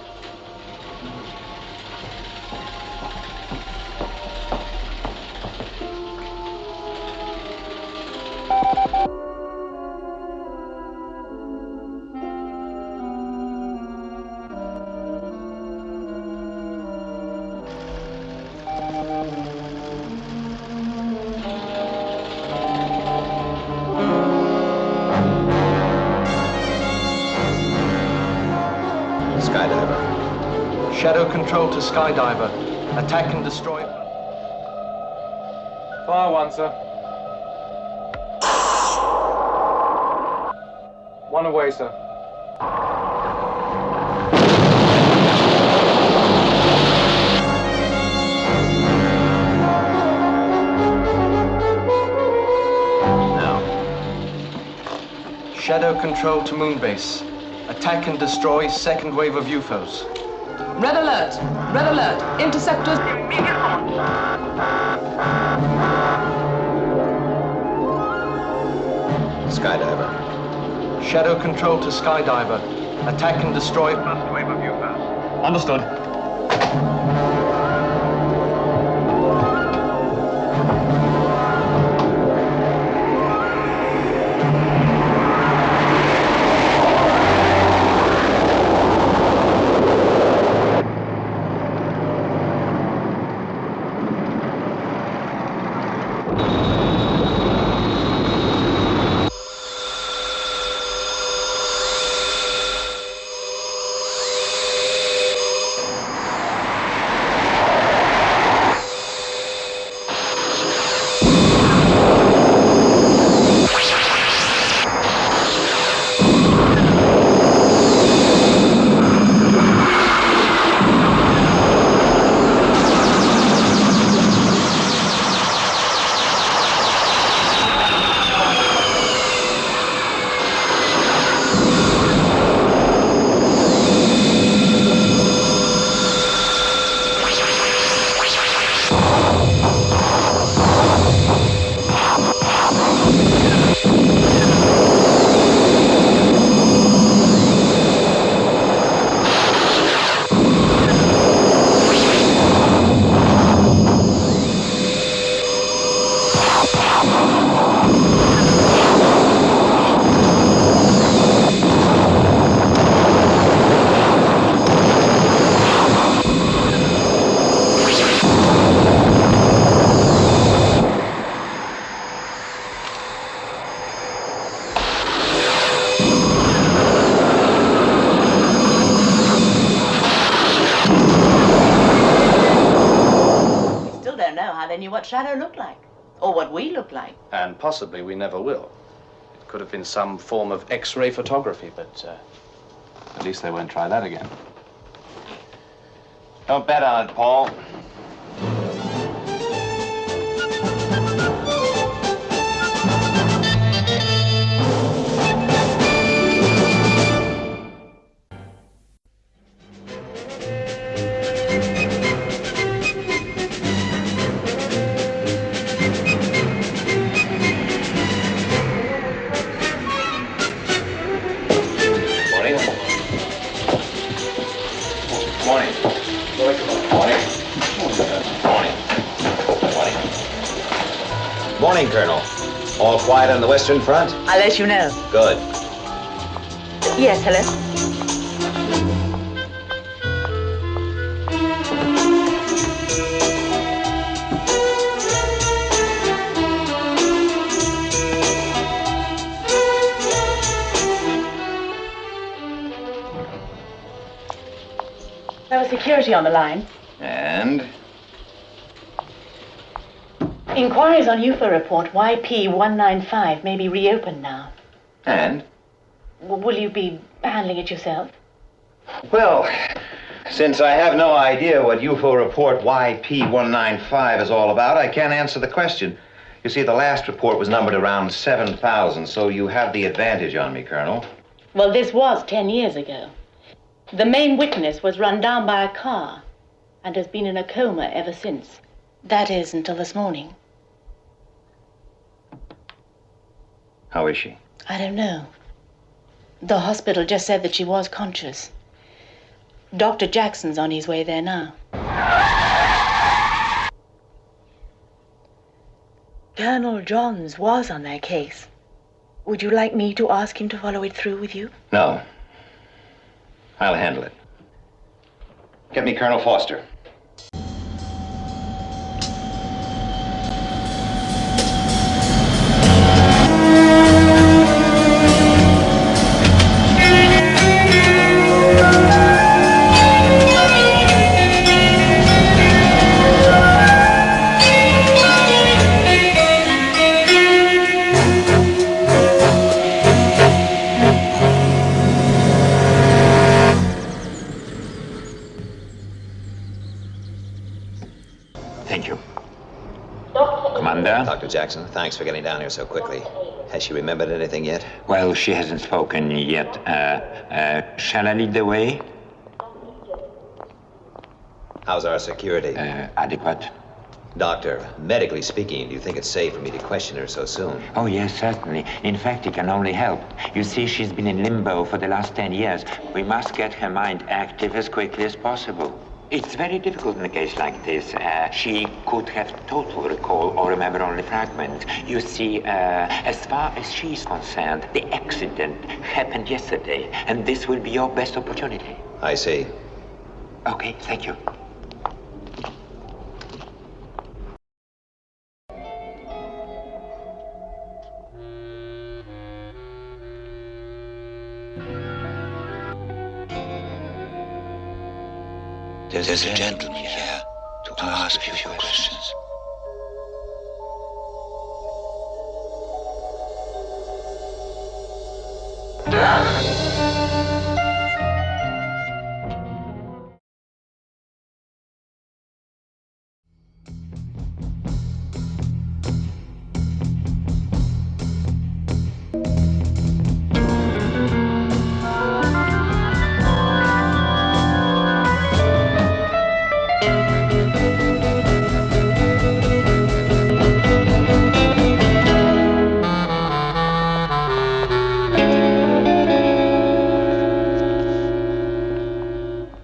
Shadow control to Skydiver. Attack and destroy. Fire 1, sir. 1 away, sir. Now. Shadow control to Moonbase. Attack and destroy second wave of UFOs. Red alert! Red alert! Interceptors immediate launch! skydiver. Shadow control to skydiver. Attack and destroy. First wave of UFOs. Understood. What Shadow looked like, or what we look like. And possibly we never will. It could have been some form of X-ray photography, but at least they won't try that again. Don't bet on it, Paul. Morning, Colonel. All quiet on the Western Front? I'll let you know. Good. Yes, hello? There was security on the line. And? Inquiries on UFO report YP195 may be reopened now. And? Will you be handling it yourself? Well, since I have no idea what UFO report YP195 is all about, I can't answer the question. You see, the last report was numbered around 7,000, so you have the advantage on me, Colonel. Well, this was 10 years ago. The main witness was run down by a car and has been in a coma ever since. That is, until this morning. How is she? I don't know. The hospital just said that she was conscious. Dr. Jackson's on his way there now. Colonel Johns was on that case. Would you like me to ask him to follow it through with you? No. I'll handle it. Get me Colonel Foster. Dr. Jackson, thanks for getting down here so quickly. Has she remembered anything yet? Well, she hasn't spoken yet. Shall I lead the way? How's our security? Adequate. Doctor, medically speaking, do you think it's safe for me to question her so soon? Oh, yes, certainly. In fact, it can only help. You see, she's been in limbo for the last 10 years. We must get her mind active as quickly as possible. It's very difficult in a case like this. She could have total recall or remember only fragments. You see, as far as she's concerned, the accident happened yesterday, and this will be your best opportunity. I see. Okay, thank you. There's a gentleman here to ask you a few questions.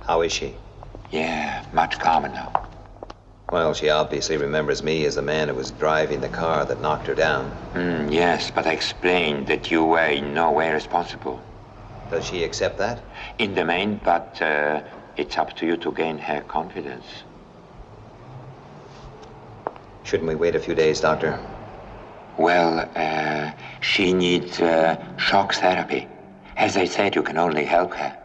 How is she? Yeah, much calmer now. Well, she obviously remembers me as the man who was driving the car that knocked her down. Yes, but I explained that you were in no way responsible. Does she accept that? In the main, but it's up to you to gain her confidence. Shouldn't we wait a few days, Doctor? Well, she needs shock therapy. As I said, you can only help her.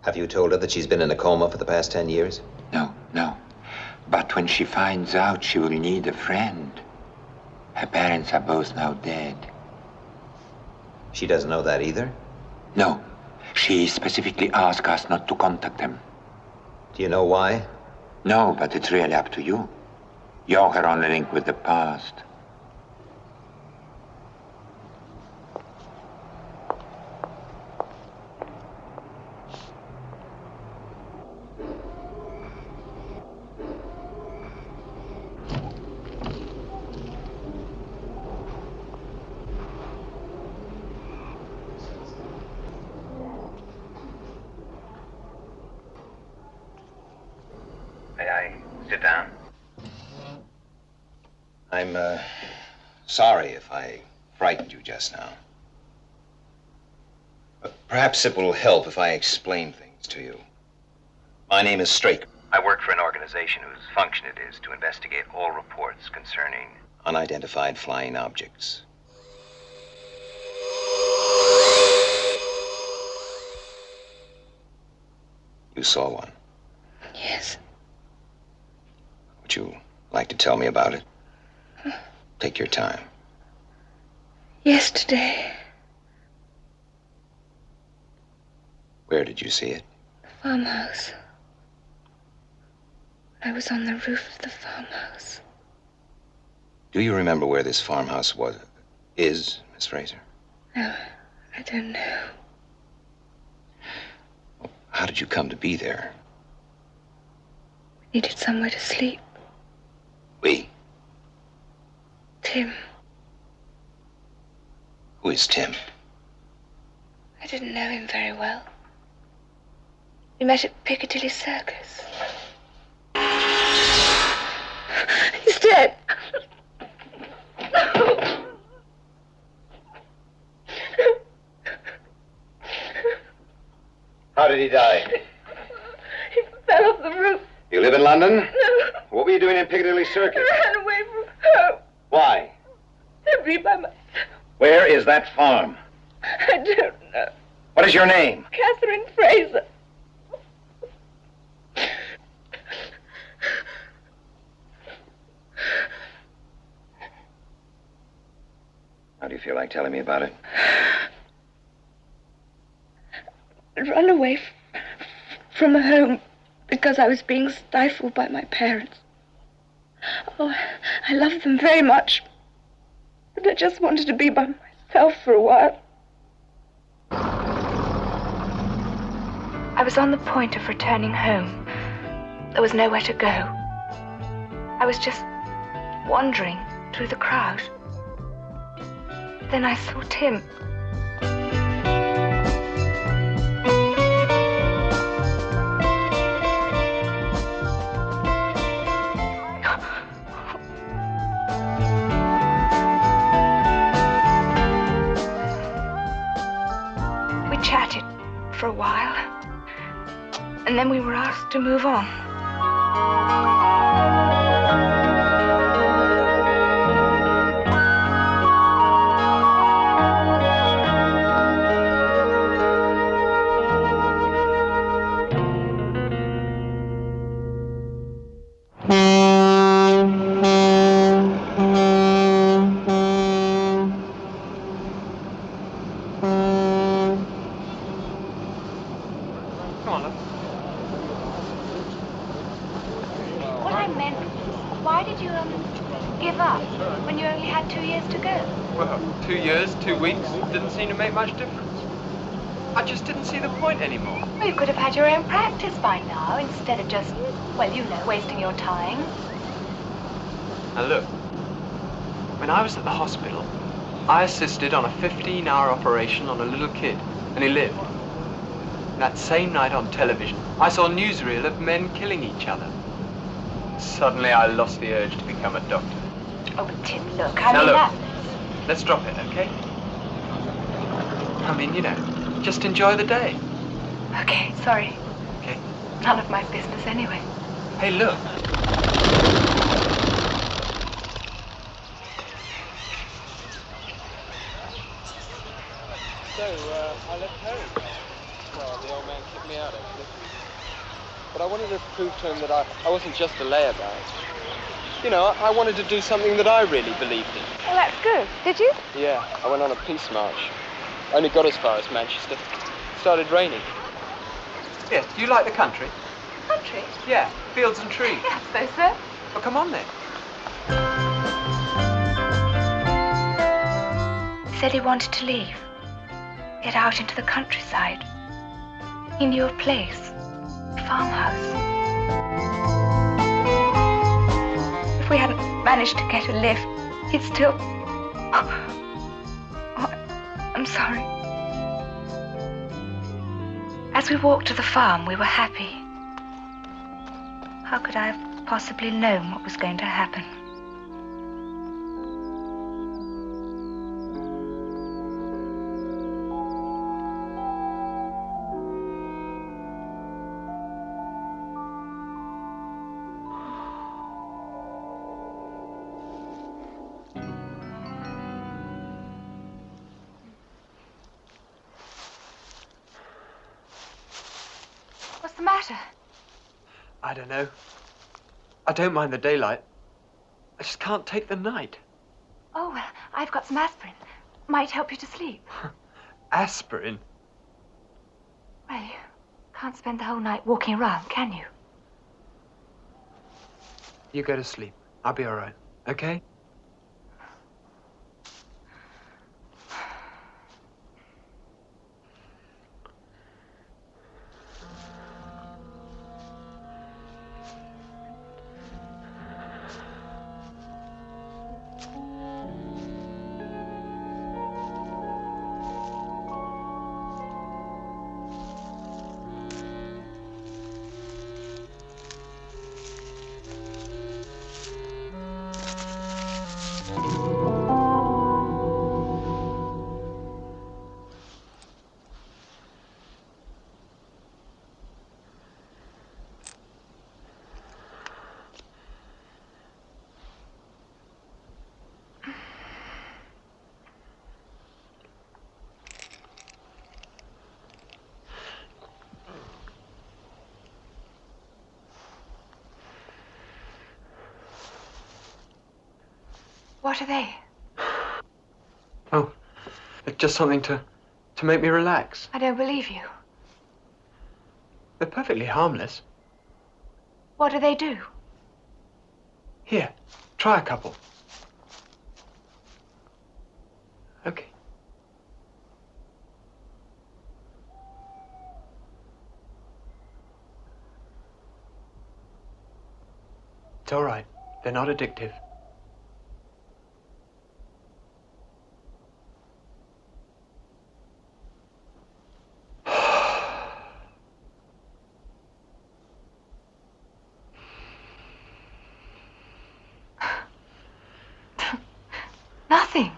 Have you told her that she's been in a coma for the past 10 years? No. But when she finds out, she will need a friend. Her parents are both now dead. She doesn't know that either? No. She specifically asked us not to contact them. Do you know why? No, but it's really up to you. You're her only link with the past. May I sit down? I'm, sorry if I frightened you just now. But perhaps it will help if I explain things to you. My name is Straker. I work for an organization whose function it is to investigate all reports concerning unidentified flying objects. You saw one? Yes. Would you like to tell me about it? Take your time. Yesterday, Where did you see it? the farmhouse. I was on the roof of the farmhouse. Do you remember where this farmhouse is, Miss Fraser? No, I don't know. How did you come to be there? We needed somewhere to sleep. We? Tim. Who is Tim? I didn't know him very well. We met at Piccadilly Circus. He's dead. How did he die? He fell off the roof. You live in London? No, What were you doing in Piccadilly Circus? I ran away from home. Why? To be by myself. Where is that farm? I don't know. What is your name? Catherine Fraser. How do you feel like telling me about it? I'd run away from home because I was being stifled by my parents. Oh, I loved them very much. But I just wanted to be by myself for a while. I was on the point of returning home. There was nowhere to go. I was just wandering through the crowd. Then I saw Tim. We chatted for a while, and then we were asked to move on. What I meant was, why did you give up when you only had 2 years to go? Well, 2 years, 2 weeks, didn't seem to make much difference. I just didn't see the point anymore. Well, you could have had your own practice by now, instead of just, well, you know, wasting your time. Now look, when I was at the hospital, I assisted on a 15-hour operation on a little kid, and he lived. That same night on television, I saw a newsreel of men killing each other. Suddenly I lost the urge to become a doctor. Oh, but Tim, look, I Now mean look, that. let's drop it, okay? I mean, you know, just enjoy the day. Okay, sorry. Okay. None of my business anyway. Hey, look. So, I left home. Well, the old man kicked me out, actually. But I wanted to prove to him that I wasn't just a layabout. You know, I wanted to do something that I really believed in. Well, that's good. Did you? Yeah, I went on a peace march. Only got as far as Manchester. It started raining. Yeah, do you like the country? Country? Yeah, fields and trees. Yeah, I suppose so. Well, come on then. He said he wanted to leave. Get out into the countryside. He knew a place. A farmhouse. If we hadn't managed to get a lift, he'd still... Oh, I'm sorry. As we walked to the farm, we were happy. How could I have possibly known what was going to happen? What's the matter? I don't know. I don't mind the daylight. I just can't take the night. Oh, well, I've got some aspirin. Might help you to sleep. Aspirin? Well, you can't spend the whole night walking around, can you? You go to sleep. I'll be all right, okay? What are they? Oh, it's just something to make me relax. I don't believe you. They're perfectly harmless. What do they do? Here, try a couple. Okay. It's all right. They're not addictive. Nothing.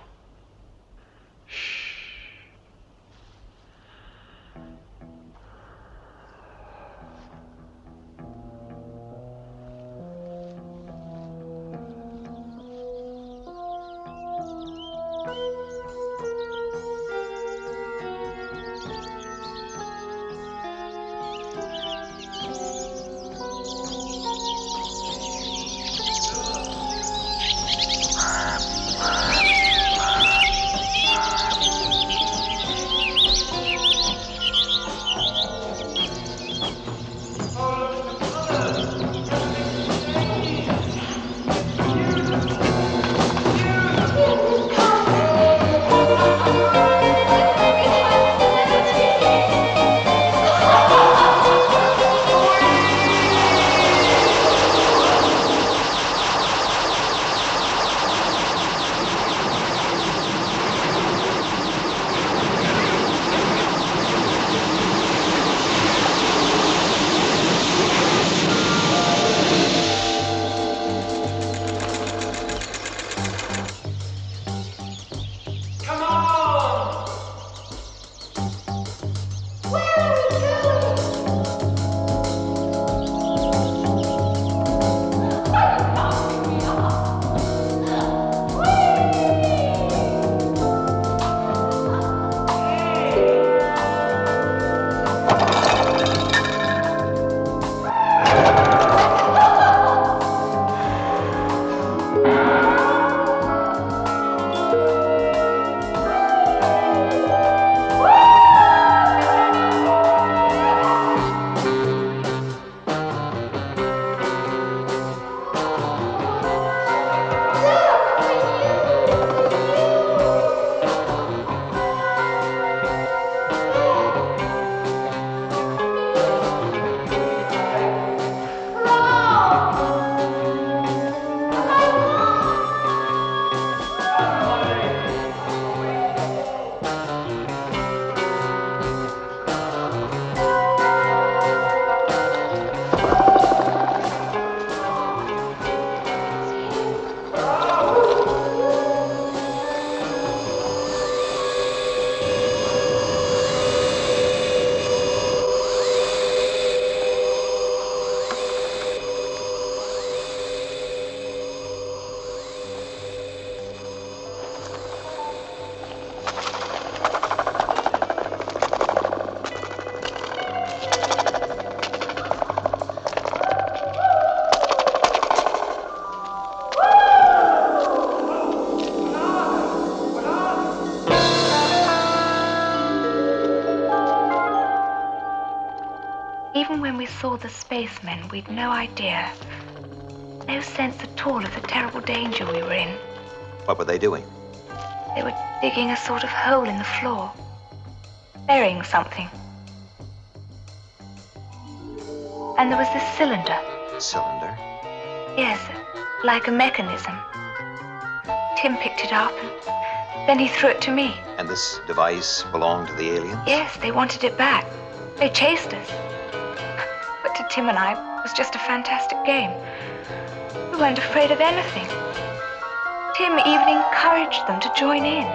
Even when we saw the spacemen, we'd no idea, no sense at all of the terrible danger we were in. What were they doing? They were digging a sort of hole in the floor, burying something. And there was this cylinder. Cylinder? Yes, like a mechanism. Tim picked it up and then he threw it to me. And this device belonged to the aliens? Yes, they wanted it back. They chased us. But to Tim and I, it was just a fantastic game. We weren't afraid of anything. Tim even encouraged them to join in.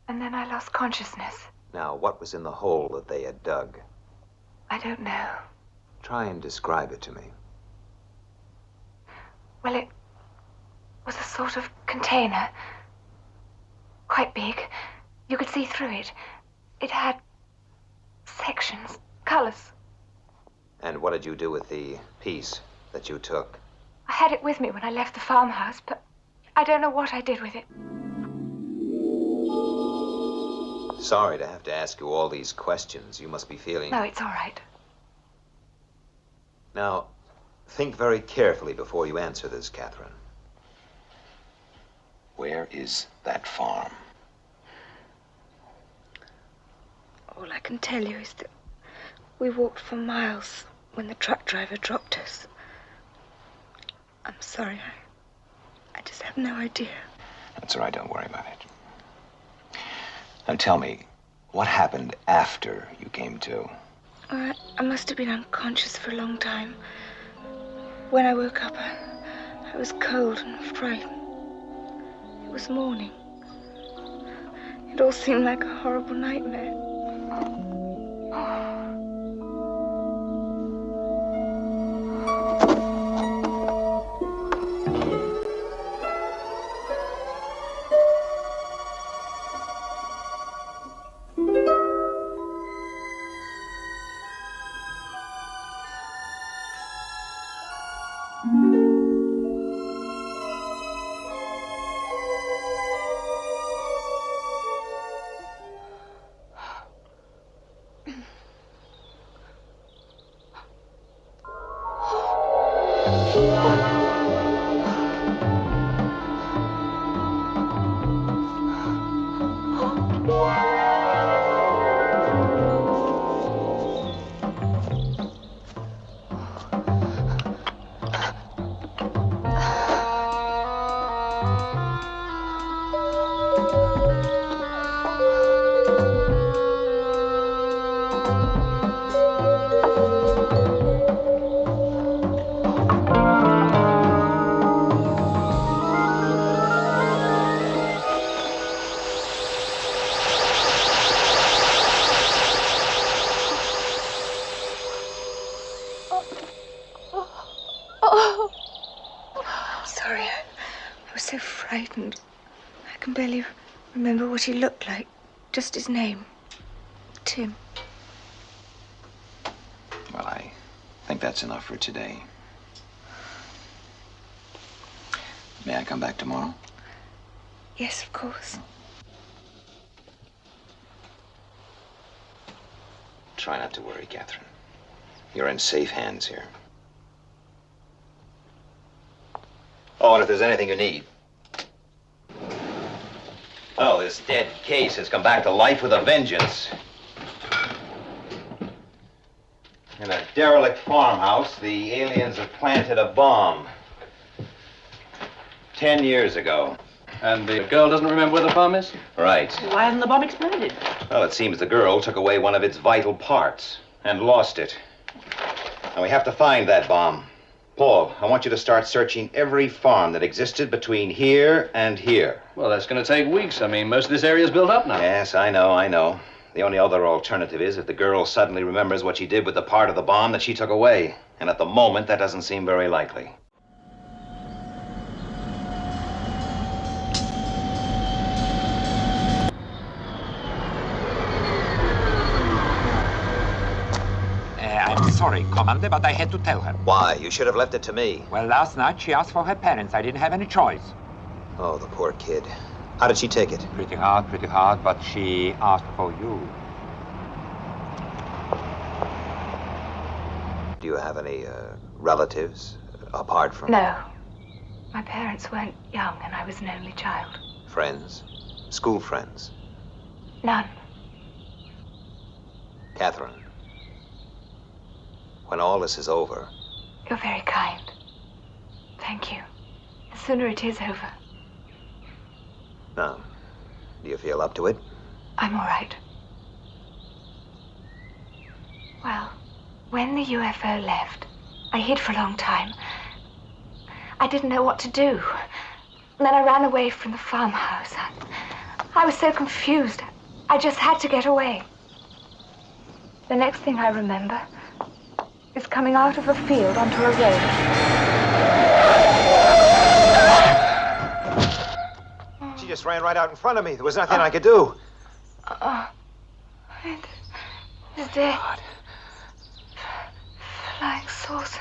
And then I lost consciousness. Now, what was in the hole that they had dug? I don't know. Try and describe it to me. Well, it was a sort of container. Quite big. You could see through it. It had sections, colors. And what did you do with the piece that you took? I had it with me when I left the farmhouse, but I don't know what I did with it. Sorry to have to ask you all these questions. You must be feeling... No, it's all right. Now, think very carefully before you answer this, Catherine. Where is that farm? All I can tell you is that we walked for miles when the truck driver dropped us. I'm sorry, I just have no idea. That's all right, don't worry about it. Now tell me, what happened after you came to? I must have been unconscious for a long time. When I woke up, I was cold and frightened. It was morning. It all seemed like a horrible nightmare. I can barely remember what he looked like. Just his name. Tim. Well, I think that's enough for today. May I come back tomorrow? Yes, of course. Try not to worry, Catherine. You're in safe hands here. Oh, and if there's anything you need. Oh, this dead case has come back to life with a vengeance. In a derelict farmhouse, the aliens have planted a bomb. 10 years ago. And the girl doesn't remember where the bomb is? Right. Why hasn't the bomb exploded? Well, it seems the girl took away one of its vital parts and lost it. And we have to find that bomb. Paul, I want you to start searching every farm that existed between here and here. Well, that's going to take weeks. I mean, most of this area's built up now. Yes, I know. The only other alternative is if the girl suddenly remembers what she did with the part of the bomb that she took away. And at the moment, that doesn't seem very likely. I'm sorry, Commander, but I had to tell her. Why? You should have left it to me. Well, last night she asked for her parents. I didn't have any choice. Oh, the poor kid. How did she take it? Pretty hard, but she asked for you. Do you have any, relatives apart from... No. My parents weren't young and I was an only child. Friends? School friends? None. Catherine, when all this is over, You're very kind. Thank you. The sooner it is over. now, do you feel up to it? I'm all right. Well, when the UFO left, I hid for a long time. I didn't know what to do. And then I ran away from the farmhouse. I was so confused. I just had to get away. The next thing I remember is coming out of a field onto a road. She just ran right out in front of me. There was nothing I could do. He's dead. Flying saucer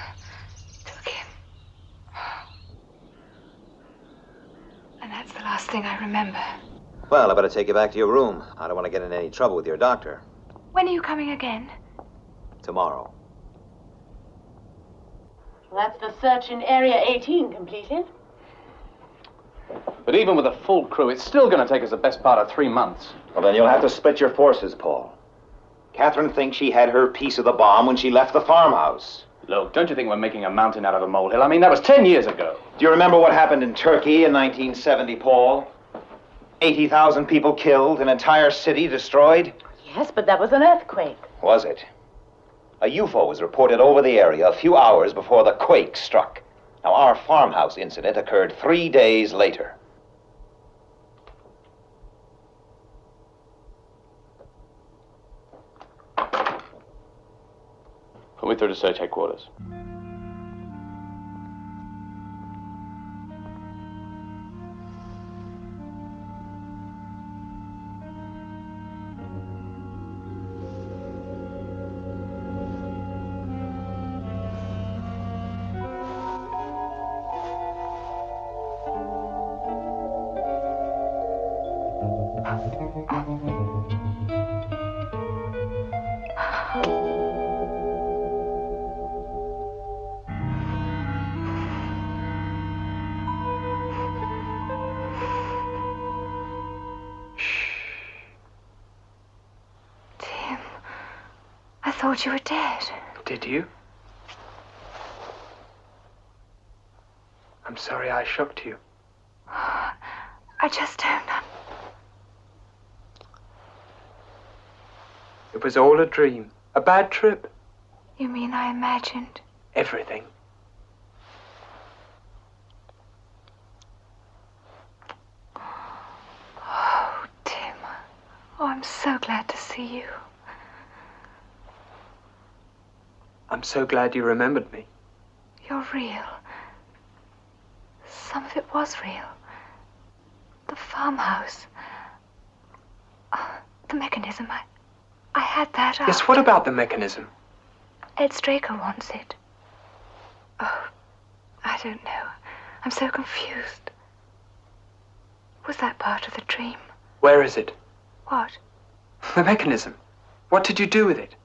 took him. And that's the last thing I remember. Well, I better take you back to your room. I don't want to get in any trouble with your doctor. When are you coming again? Tomorrow. That's the search in Area 18 completed. But even with a full crew, it's still going to take us the best part of 3 months. Well, then you'll have to split your forces, Paul. Catherine thinks she had her piece of the bomb when she left the farmhouse. Look, don't you think we're making a mountain out of a molehill? I mean, that was 10 years ago. Do you remember what happened in Turkey in 1970, Paul? 80,000 people killed, an entire city destroyed? Yes, but that was an earthquake. Was it? A UFO was reported over the area a few hours before the quake struck. Now, our farmhouse incident occurred 3 days later. Put me through to search headquarters. I thought you were dead. Did you? I'm sorry I shocked you. I just don't know. It was all a dream. A bad trip. You mean I imagined? Everything. Oh, Tim. Oh, I'm so glad to see you. I'm so glad you remembered me. You're real. Some of it was real. The farmhouse. The mechanism. I had that. Yes, what about the mechanism? Ed Straker wants it. Oh, I don't know. I'm so confused. Was that part of the dream? Where is it? What? The mechanism. What did you do with it?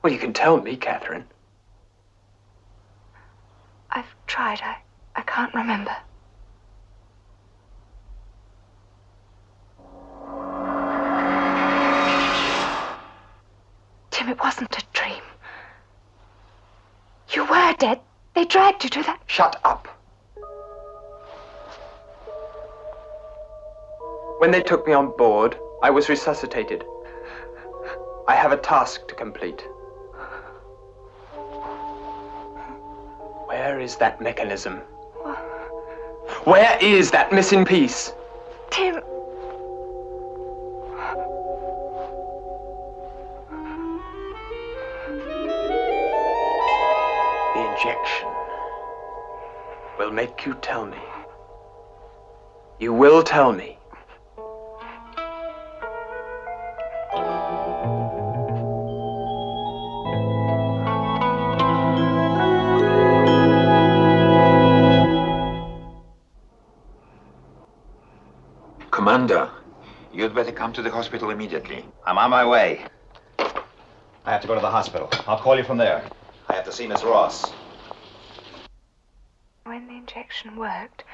Well, you can tell me, Catherine. I've tried. I can't remember. Tim, it wasn't a dream. You were dead. They dragged you to that. Shut up. When they took me on board, I was resuscitated. I have a task to complete. Where is that mechanism? Where is that missing piece? Tim. The injection will make you tell me. You will tell me. Commander, you'd better come to the hospital immediately. I'm on my way. I have to go to the hospital. I'll call you from there. I have to see Miss Ross. When the injection worked,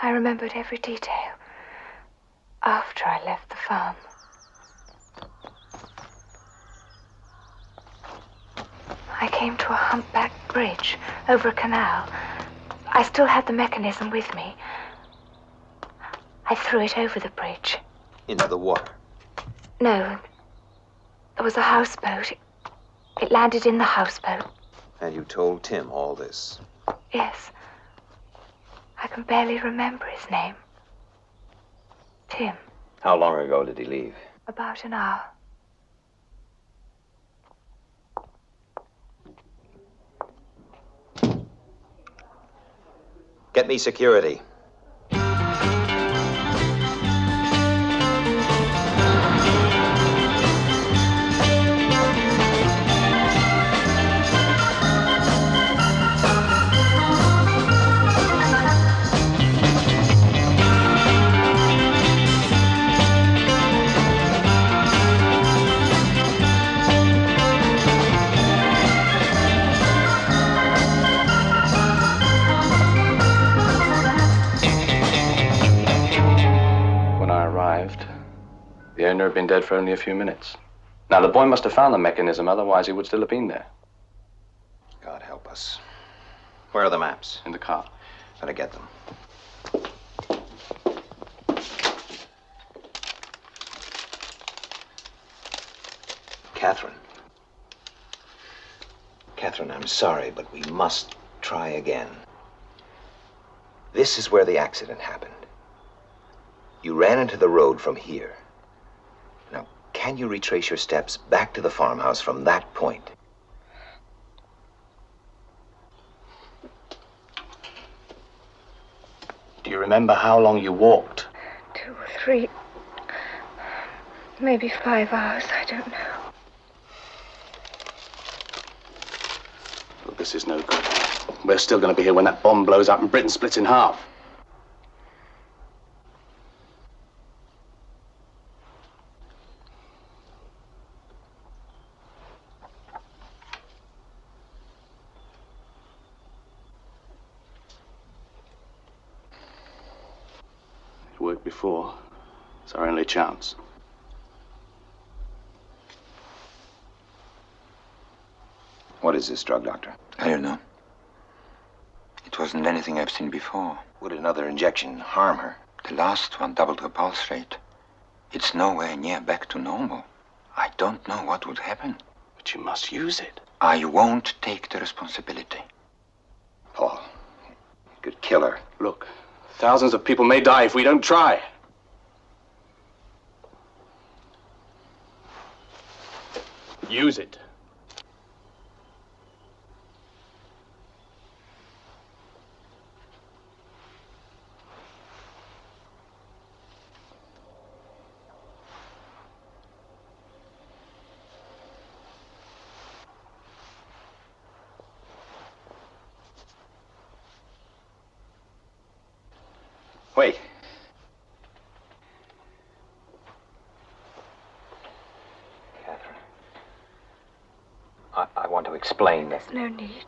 I remembered every detail. after I left the farm. I came to a humpbacked bridge over a canal. I still had the mechanism with me. I threw it over the bridge. Into the water. No, there was a houseboat. It landed in the houseboat. And you told Tim all this? Yes. I can barely remember his name. Tim. How long ago did he leave? About an hour. Get me security. The owner had been dead for only a few minutes. Now, the boy must have found the mechanism, otherwise he would still have been there. God help us. Where are the maps? In the car. Better get them. Catherine. Catherine, I'm sorry, but we must try again. This is where the accident happened. You ran into the road from here. Now, can you retrace your steps back to the farmhouse from that point? Do you remember how long you walked? 2 or 3, maybe 5 hours, I don't know. Look, this is no good. We're still going to be here when that bomb blows up and Britain splits in half. Worked before. It's our only chance. What is this drug, Doctor? I don't know. It wasn't anything I've seen before. Would another injection harm her? The last one doubled her pulse rate. It's nowhere near back to normal. I don't know what would happen. But you must use it. I won't take the responsibility. Paul, you could kill her. Look, thousands of people may die if we don't try. Use it. Wait. Catherine. I want to explain this. There's no need.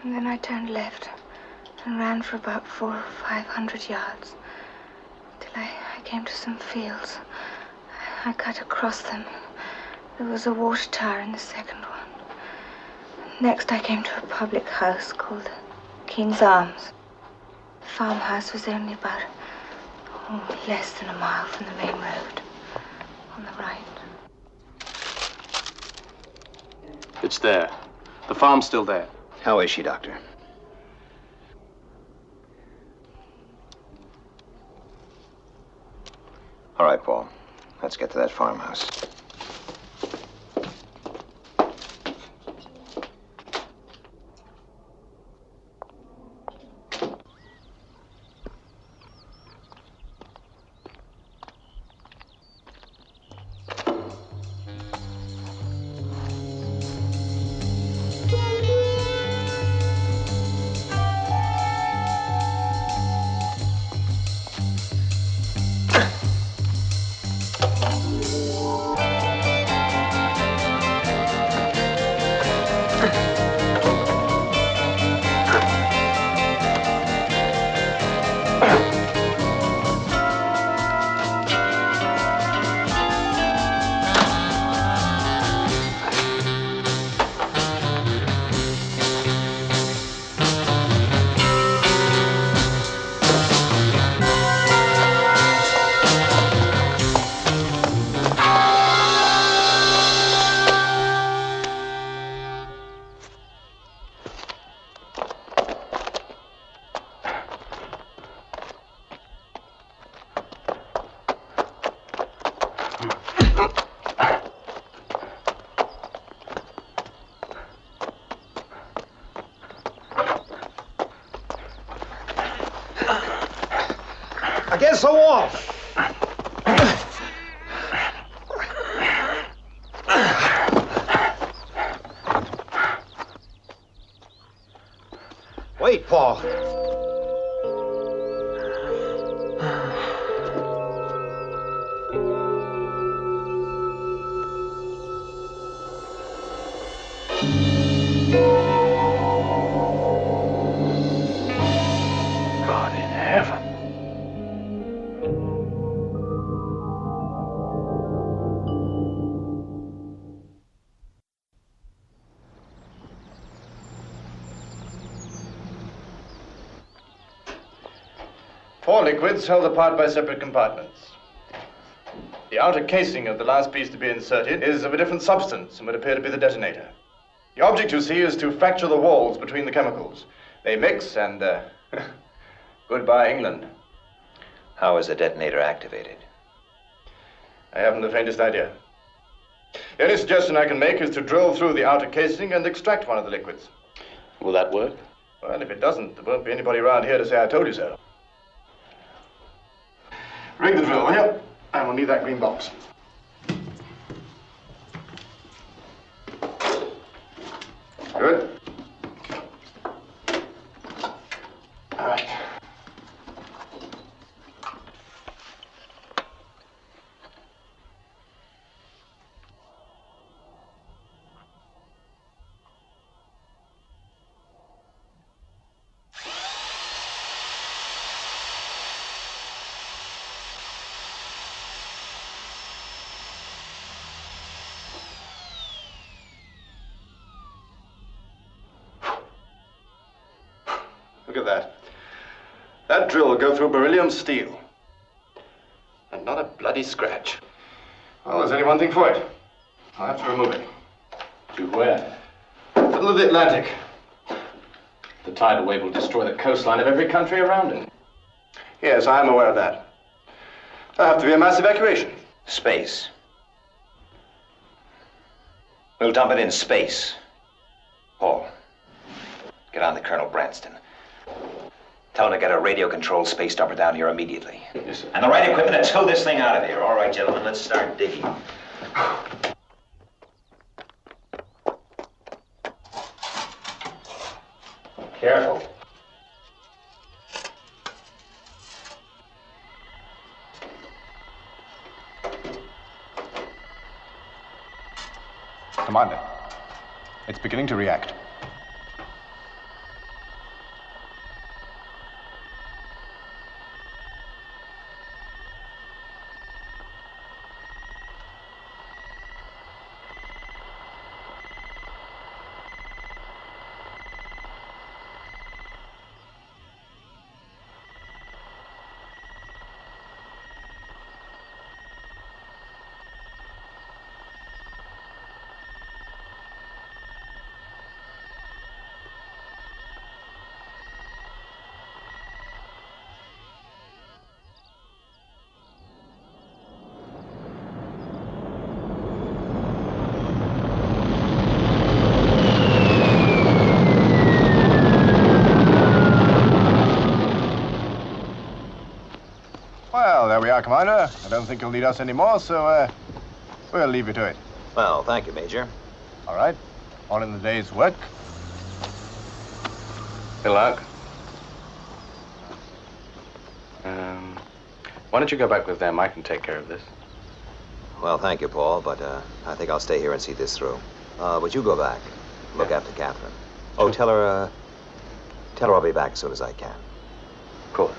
And then I turned left and ran for about 400 or 500 yards till I came to some fields. I cut across them. There was a water tower in the second one. Next I came to a public house called King's Arms. The farmhouse was only about less than a mile from the main road on the right. It's there. The farm's still there. How is she, Doctor? All right, Paul. Let's get to that farmhouse. Against the wall. Wait, Paul. God in heaven. Four liquids held apart by separate compartments. The outer casing of the last piece to be inserted is of a different substance and would appear to be the detonator. The object, you see, is to fracture the walls between the chemicals. They mix and, goodbye, England. How is the detonator activated? I haven't the faintest idea. The only suggestion I can make is to drill through the outer casing and extract one of the liquids. Will that work? Well, if it doesn't, there won't be anybody around here to say I told you so. Rig the drill, will you? And we'll need that green box. Good. All right. Look at that. That drill will go through beryllium steel. And not a bloody scratch. Well, there's only one thing for it. I'll have to remove it. To where? Middle of the Atlantic. The tidal wave will destroy the coastline of every country around it. Yes, I am aware of that. There'll have to be a mass evacuation. Space. We'll dump it in space. Paul, get on to Colonel Branston. Tell him to get a radio-controlled space dumper down here immediately. Yes, sir. And the right equipment to tow this thing out of here. All right, gentlemen, let's start digging. Careful. Commander, it's beginning to react. are, Commander. I don't think you'll need us anymore, so, we'll leave you to it. Well, thank you, Major. All right. On in the day's work. Good luck. Why don't you go back with them? I can take care of this. Well, thank you, Paul, but I think I'll stay here and see this through. But you go back. Look after Catherine. Oh, tell her I'll be back as soon as I can. Of course.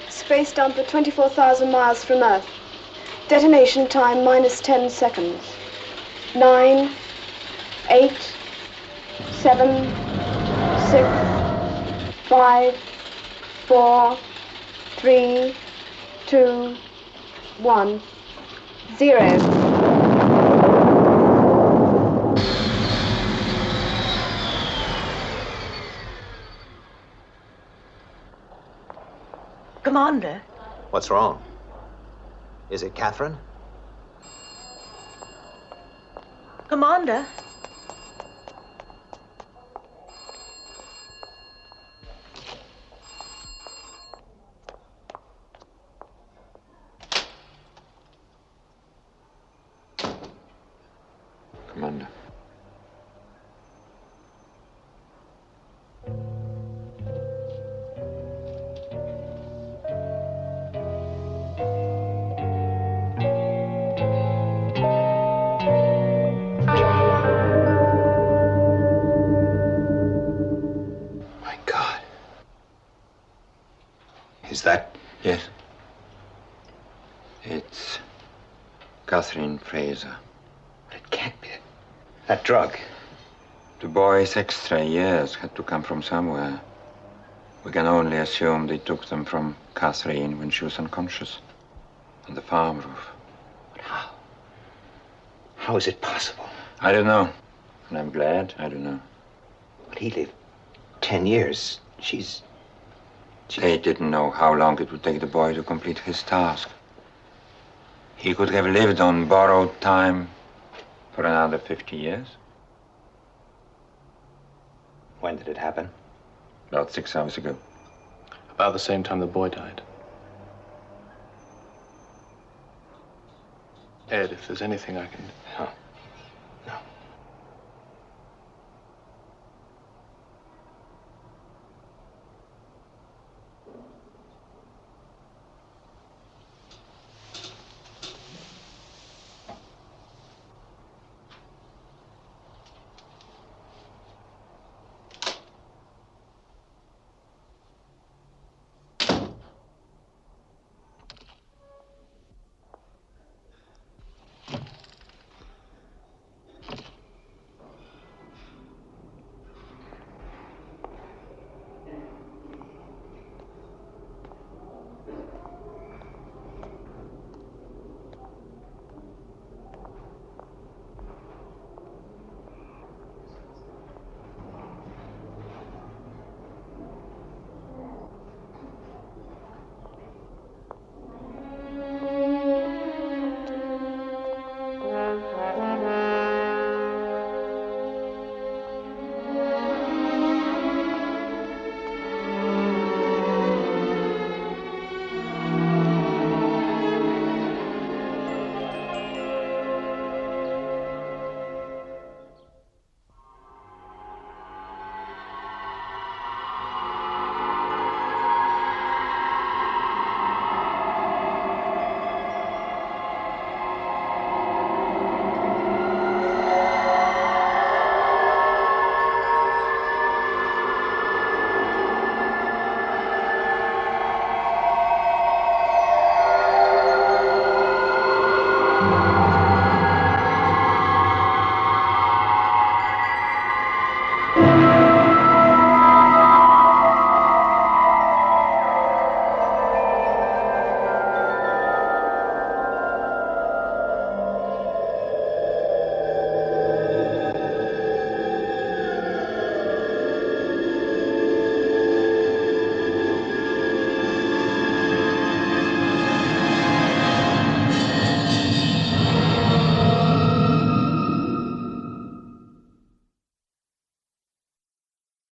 Space dump at 24,000 miles from Earth. Detonation time minus 10 seconds. 9, 8, 7, 6, 5, 4, 3, 2, 1, 0. Commander? What's wrong? Is it Catherine? Commander? Commander. Is that... Yes. It's Catherine Fraser. But it can't be. That drug. The boy's X-ray, yes, had to come from somewhere. We can only assume they took them from Catherine when she was unconscious. On the farm roof. But how? How is it possible? I don't know. And I'm glad I don't know. But he lived 10 years. She's... They didn't know how long it would take the boy to complete his task. He could have lived on borrowed time for another 50 years. When did it happen? About 6 hours ago. About the same time the boy died. Ed, if there's anything I can... Oh.